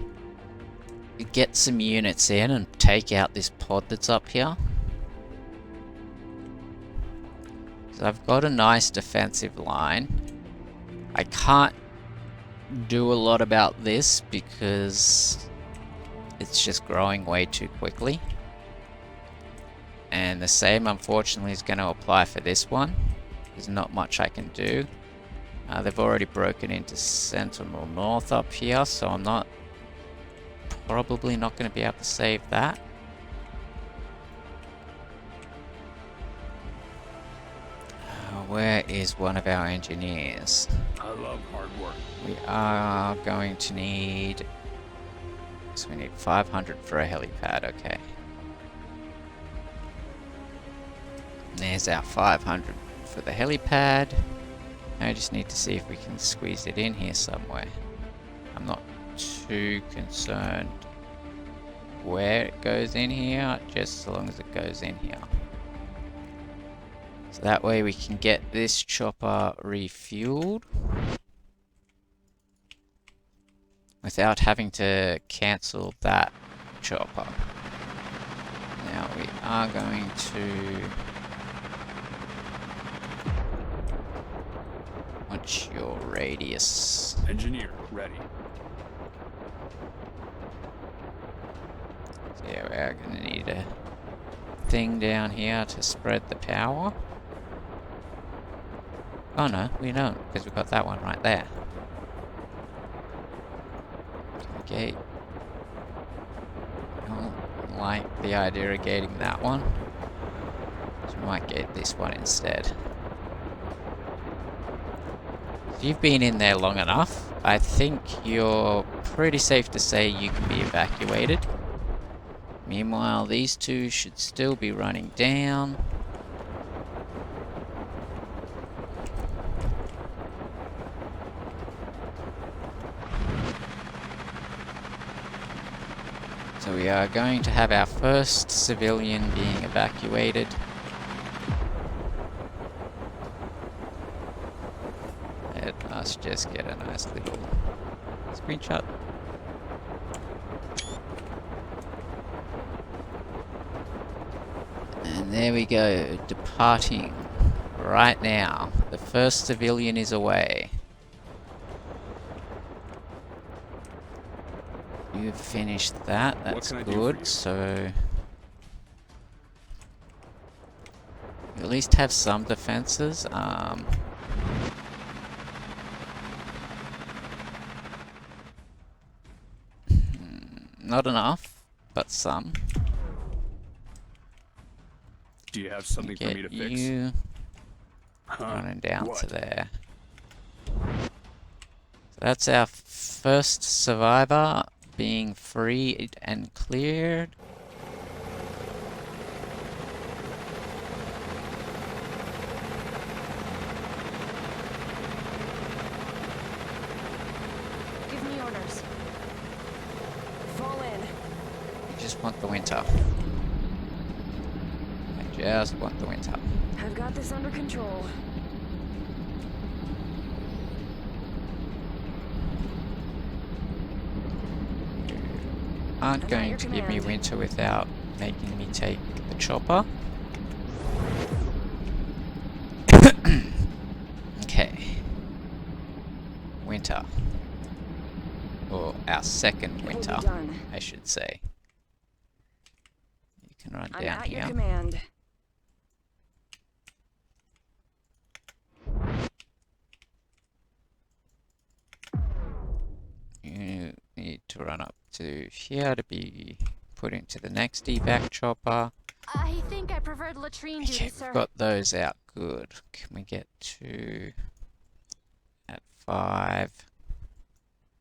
get some units in and take out this pod that's up here. So I've got a nice defensive line. I can't do a lot about this because it's just growing way too quickly. And the same, unfortunately, is going to apply for this one. There's not much I can do. They've already broken into Sentinel North up here, so I'm probably not going to be able to save that. Where is one of our engineers? I love hard work. We are going to need... So we need 500 for a helipad, okay. There's our 500 for the helipad. I just need to see if we can squeeze it in here somewhere. I'm not too concerned where it goes in here, just so long as it goes in here. So that way we can get this chopper refueled without having to cancel that chopper. Now we are going to... What's your radius? Engineer, ready. So yeah, we are going to need a thing down here to spread the power. Oh no, we don't, because we've got that one right there. Okay. I don't like the idea of gating that one. So we might gate this one instead. So you've been in there long enough. I think you're pretty safe to say you can be evacuated. Meanwhile, these two should still be running down. So we are going to have our first civilian being evacuated. Let us just get a nice little screenshot. And there we go, departing right now. The first civilian is away. You've finished that, that's can I do for good, you? so... you at least have some defenses. Not enough, but some. Do you have something for me to Get fix? you Huh? running down to What? there. So that's our first survivor being freed and cleared. Give me orders. Fall in. I just want the winter. I just want the winter. I've got this under control. Aren't I'm at going your to give me command. winter without making me take the chopper. Okay. Winter. Or our second It will be winter, done. I should say. You can run I'm down at your here. command. You need to run up to here to be put into the next evac chopper. I think I preferred latrine duty, Okay, sir. we've got those out. Good. Can we get to at 5?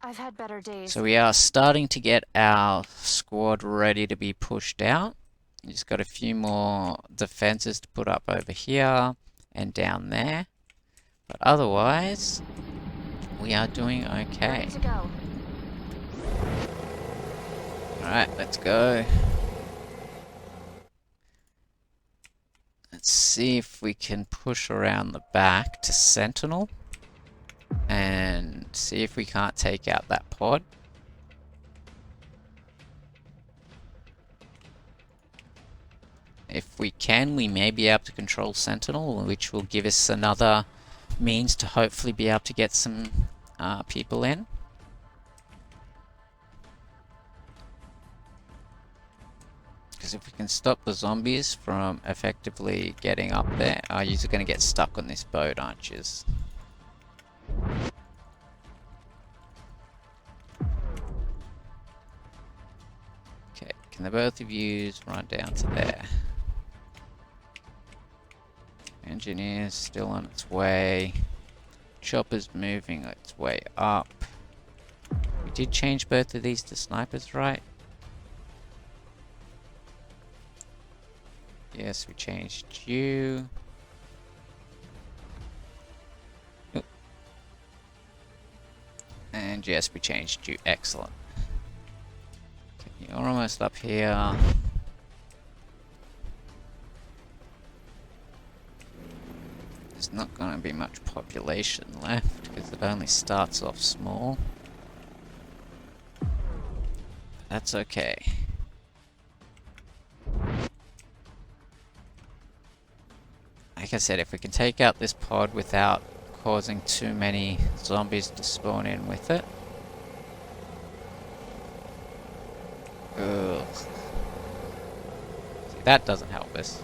I've had better days. So we are starting to get our squad ready to be pushed out. We just got a few more defenses to put up over here and down there. But otherwise, we are doing okay. Ready to go. Alright, let's go. Let's see if we can push around the back to Sentinel. And see if we can't take out that pod. If we can, we may be able to control Sentinel, which will give us another means to hopefully be able to get some people in. Because if we can stop the zombies from effectively getting up there, you're going to get stuck on this boat, aren't you? Okay, can the both of you run down to there? Engineer's still on its way. Chopper's moving its way up. We did change both of these to snipers, right? Yes, we changed you. Oop. And yes, we changed you. Excellent. Okay, you're almost up here. There's not going to be much population left because it only starts off small. That's okay. Like I said, if we can take out this pod without causing too many zombies to spawn in with it. Ugh. See, that doesn't help us.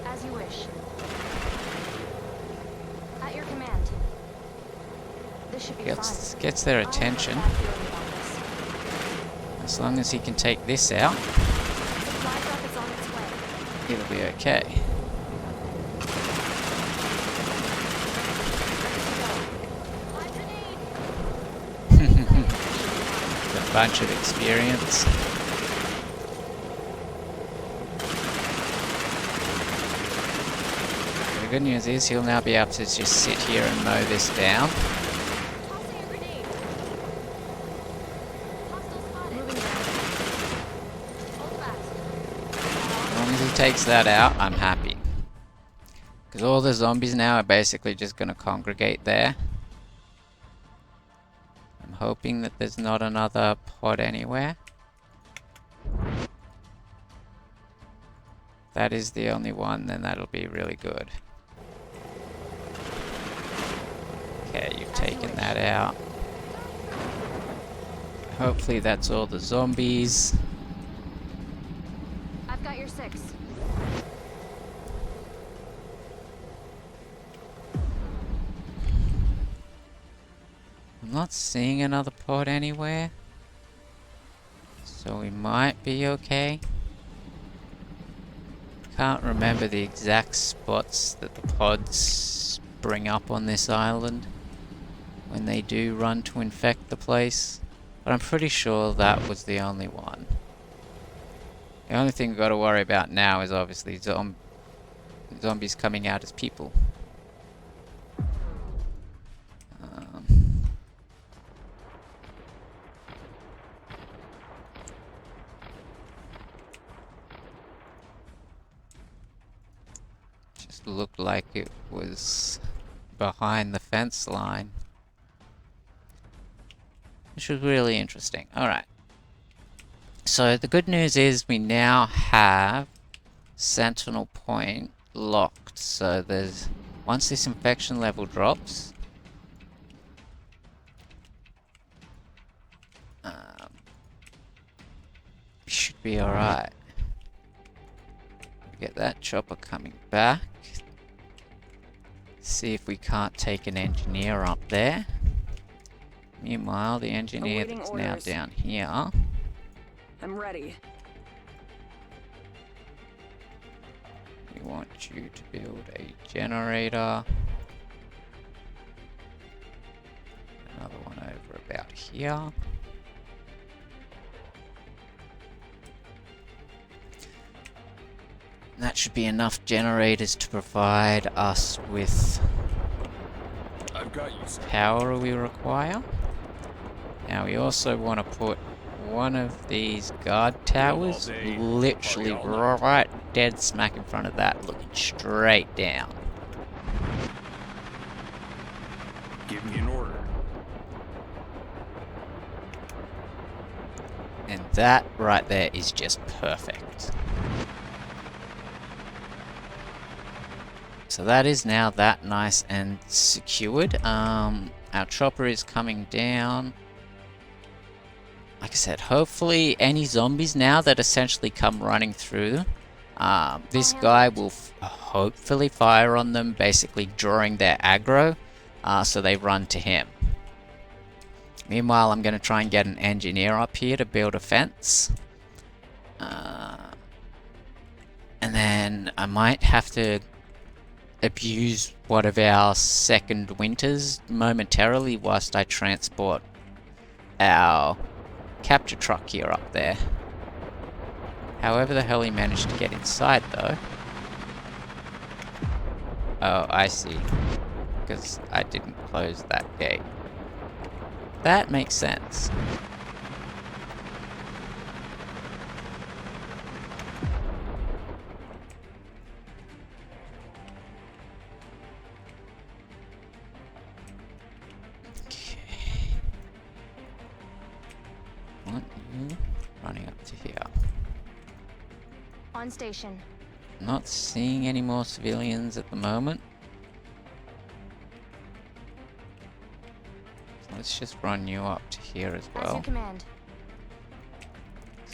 As you wish. At your command. This should be fun. Gets their I have a attention. bad feeling about this. As long as he can take this out, Supply drop is on its way. it'll be okay. A bunch of experience. The good news is he'll now be able to just sit here and mow this down. Tossing a grenade. Hostile spotted. Moving down. Hold fast. As long as he takes that out, I'm happy. Because all the zombies now are basically just going to congregate there. I'm hoping that there's not another pod anywhere. If that is the only one, then that'll be really good. Okay, you've taken that out. Hopefully that's all the zombies. I've got your 6. I'm not seeing another pod anywhere. So we might be okay. Can't remember the exact spots that the pods bring up on this island when they do run to infect the place. But I'm pretty sure that was the only one. The only thing we've got to worry about now is obviously zombies coming out as people. Just looked like it was behind the fence line. Which was really interesting. Alright. So the good news is we now have Sentinel Point locked. So there's... once this infection level drops... we should be alright. Get that chopper coming back. See if we can't take an engineer up there. Meanwhile, the engineer Awaiting that's orders. now down here. I'm ready. We want you to build a generator. Another one over about here. And that should be enough generators to provide us with I've got you, sir. power we require. Now we also want to put one of these guard towers all day, literally party all night. right dead smack in front of that, looking straight down. Give me an order. And that right there is just perfect. So that is now that nice and secured. Our chopper is coming down. Like I said, hopefully any zombies now that essentially come running through, this guy will hopefully fire on them, basically drawing their aggro, so they run to him. Meanwhile, I'm going to try and get an engineer up here to build a fence. And then I might have to abuse one of our second winters momentarily whilst I transport our capture truck here up there. However the hell he managed to get inside though. Oh, I see. Because I didn't close that gate. That makes sense. Want you running up to here. On station. Not seeing any more civilians at the moment. So let's just run you up to here as As well. you command.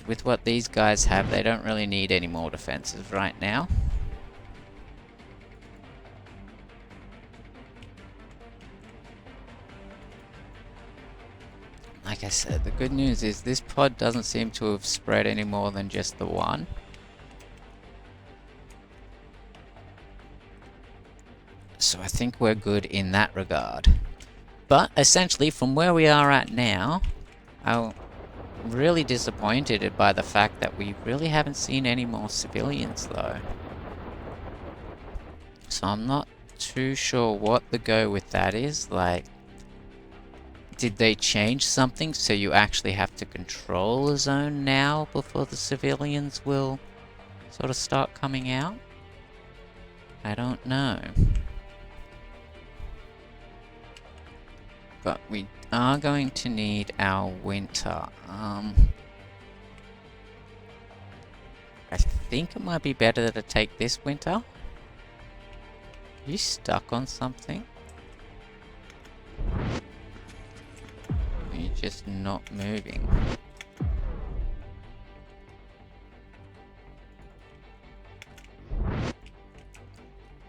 With what these guys have, they don't really need any more defenses right now. Like I said, the good news is this pod doesn't seem to have spread any more than just the one. So I think we're good in that regard. But essentially, from where we are at now, I'm really disappointed by the fact that we really haven't seen any more civilians though. So I'm not too sure what the go with that is. Like, did they change something so you actually have to control a zone now before the civilians will sort of start coming out? I don't know. But we are going to need our winter. I think it might be better to take this winter. Are you stuck on something? Are you just not moving?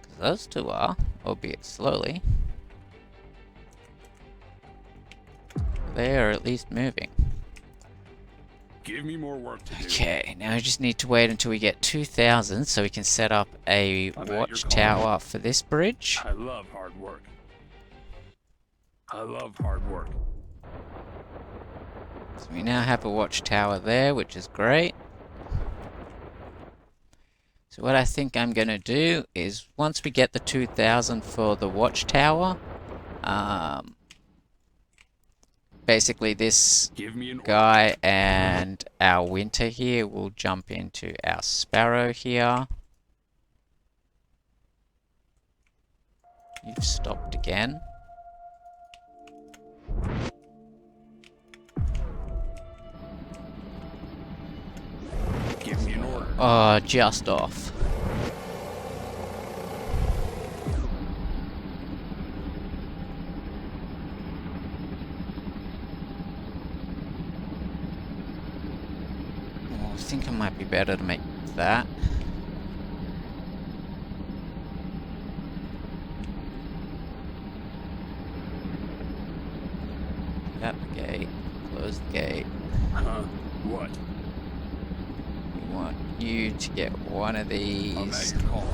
Because those two are, albeit slowly. They are at least moving. Give me more work to do. Okay, now we just need to wait until we get 2,000 so we can set up a I'm at your watchtower for this bridge. I love hard work. I love hard work. So we now have a watchtower there, which is great. So what I think I'm going to do is, once we get the 2,000 for the watchtower, basically this Give me an order. guy and our winter here will jump into our sparrow here. You've stopped again. Give me an order. Oh, just off. Oh, I think it might be better to make that. At the gate. Close the gate. Huh? What? We want you to get one of I'm at these your call.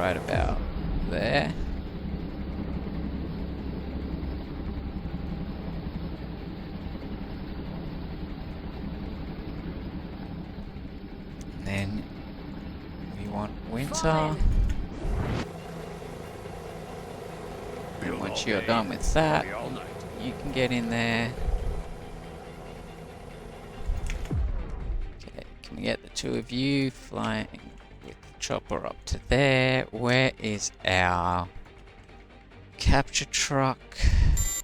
right about there. And then we want winter. Fine. And Build once all you're day, done with that, party all night. you can get in there. Okay, can we get the two of you flying with the chopper up to there? Where is our capture truck?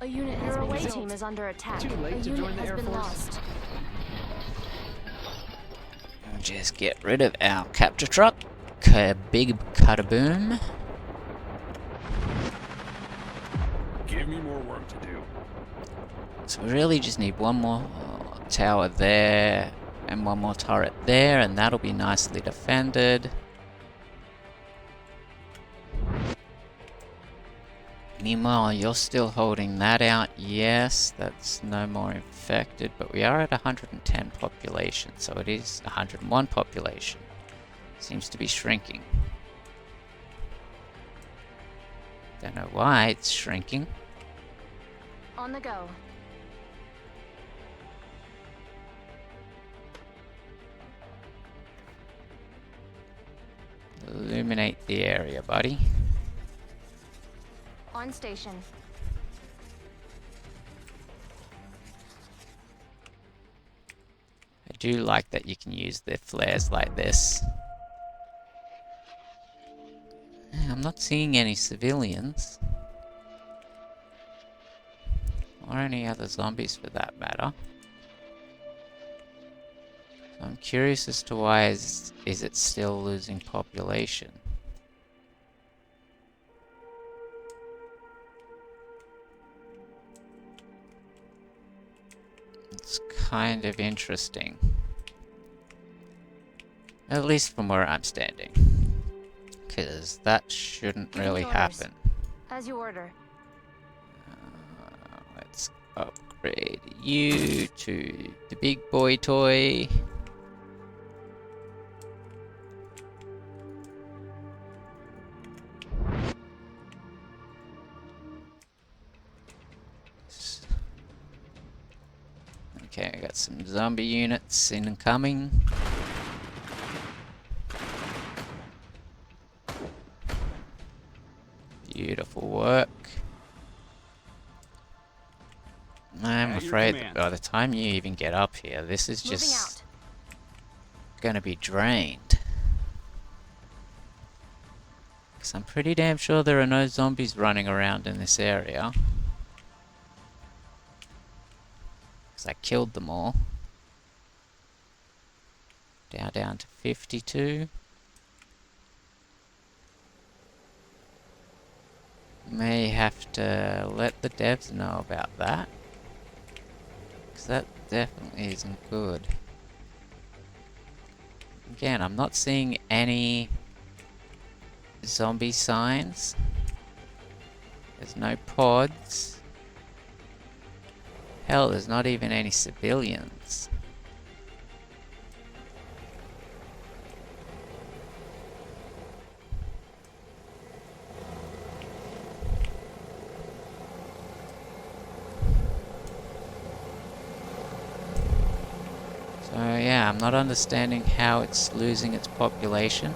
A unit has been killed. Team is under attack. Too late A to unit join the has Air been Force. lost. We'll just get rid of our capture truck. Big cataboom. Give me more work to do. So we really just need one more tower there and one more turret there, and that'll be nicely defended. Meanwhile, you're still holding that out. Yes, that's no more infected, but we are at 110 population, so it is 101 population. Seems to be shrinking. Don't know why it's shrinking. On the go. Illuminate the area, buddy. On station. I do like that you can use the flares like this. I'm not seeing any civilians. Or any other zombies for that matter. So I'm curious as to why is it still losing population. It's kind of interesting. At least from where I'm standing. Because that shouldn't Giving really orders. happen. As you order. Let's upgrade you to the big boy toy. Okay, I got some zombie units incoming. Beautiful work. I'm At your afraid that command. by the time you even get up here, this is Moving just out. gonna be drained. Because I'm pretty damn sure there are no zombies running around in this area. Because I killed them all. Down to 52. May have to let the devs know about that. Because that definitely isn't good. Again, I'm not seeing any zombie signs. There's no pods. Hell, there's not even any civilians. So yeah, I'm not understanding how it's losing its population.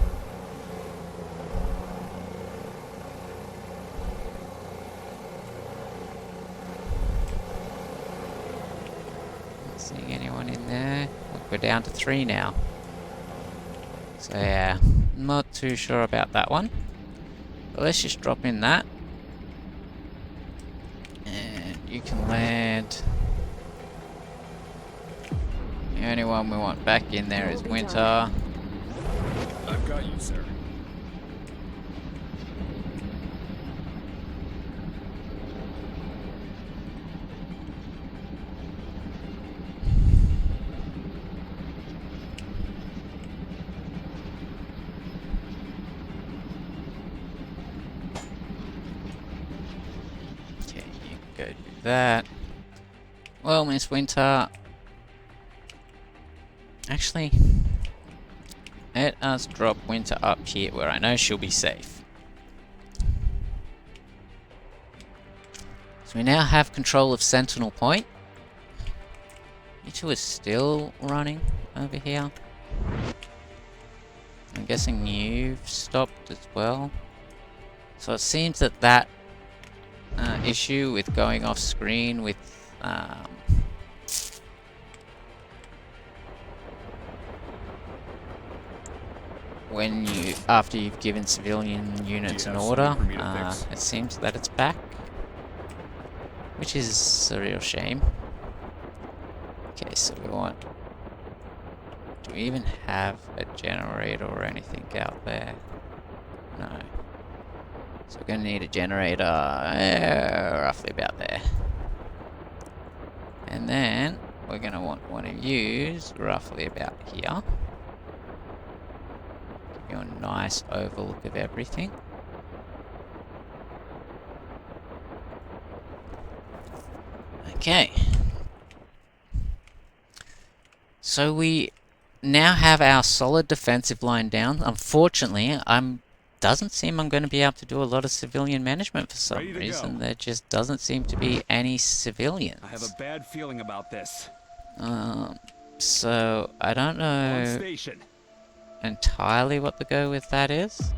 Not seeing anyone in there. Look, we're down to 3 now. So yeah, not too sure about that one. But let's just drop in that. And you can land. The only one we want back in there is Winter. I've got you, sir. Okay, you can go do that. Well, Miss Winter. Actually, let us drop Winter up here where I know she'll be safe. So we now have control of Sentinel Point. You two are still running over here. I'm guessing you've stopped as well. So it seems that that issue with going off screen with when you after you've given civilian units an have order, something for me to fix? it seems that it's back, which is a real shame. Okay, so we want. Do we even have a generator or anything out there? No. So we're gonna need a generator roughly about there. And then we're gonna want one of yous roughly about here. Give you a nice overlook of everything. Okay. So we now have our solid defensive line down. Unfortunately, doesn't seem I'm going to be able to do a lot of civilian management for some Ready to reason. go. There just doesn't seem to be any civilians. I have a bad feeling about this. So I don't On know station. entirely what the go with that is.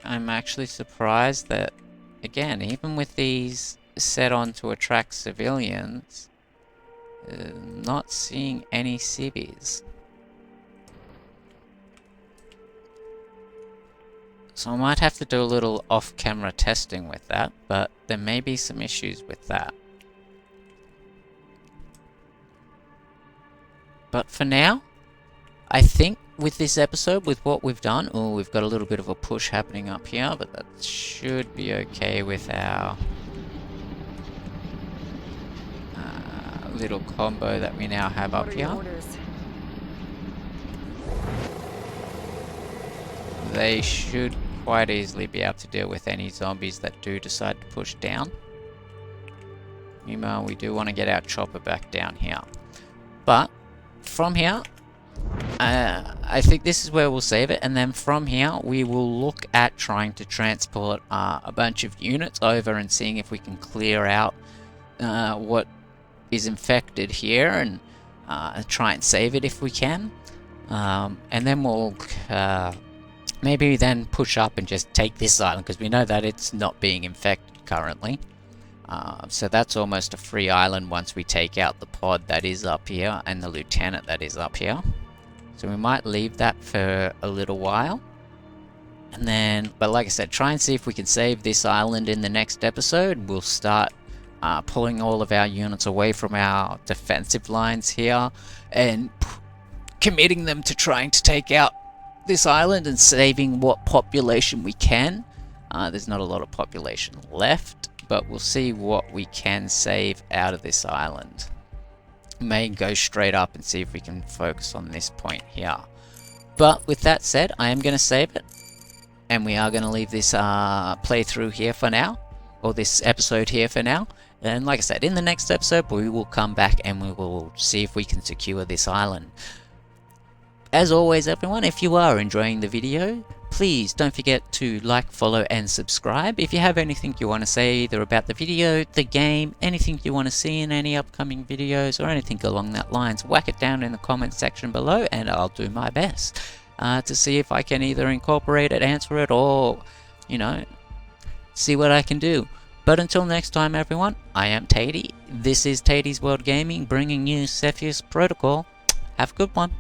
I'm actually surprised that, again, even with these set on to attract civilians, not seeing any civvies. So I might have to do a little off-camera testing with that, but there may be some issues with that. But for now, I think with this episode, with what we've done, we've got a little bit of a push happening up here, but that should be okay with our little combo that we now have up What are your here. orders? They should quite easily be able to deal with any zombies that do decide to push down. Meanwhile, we do want to get our chopper back down here. But from here, I think this is where we'll save it, and then from here we will look at trying to transport a bunch of units over and seeing if we can clear out what is infected here and try and save it if we can. And then we'll maybe then push up and just take this island, because we know that it's not being infected currently. So that's almost a free island once we take out the pod that is up here and the lieutenant that is up here. So we might leave that for a little while. And then, but like I said, try and see if we can save this island in the next episode. We'll start pulling all of our units away from our defensive lines here and committing them to trying to take out this island and saving what population we can. There's not a lot of population left, but we'll see what we can save out of this island. May go straight up and see if we can focus on this point here. But with that said, I am going to save it, and we are going to leave this playthrough here for now, or this episode here for now. And like I said, in the next episode we will come back and we will see if we can secure this island. As always everyone, if you are enjoying the video, please don't forget to like, follow and subscribe. If you have anything you want to say either about the video, the game, anything you want to see in any upcoming videos or anything along that lines, whack it down in the comment section below and I'll do my best to see if I can either incorporate it, answer it, or, you know, see what I can do. But until next time everyone, I am Tatey. This is Tatey's World Gaming, bringing you Cepheus Protocol. Have a good one.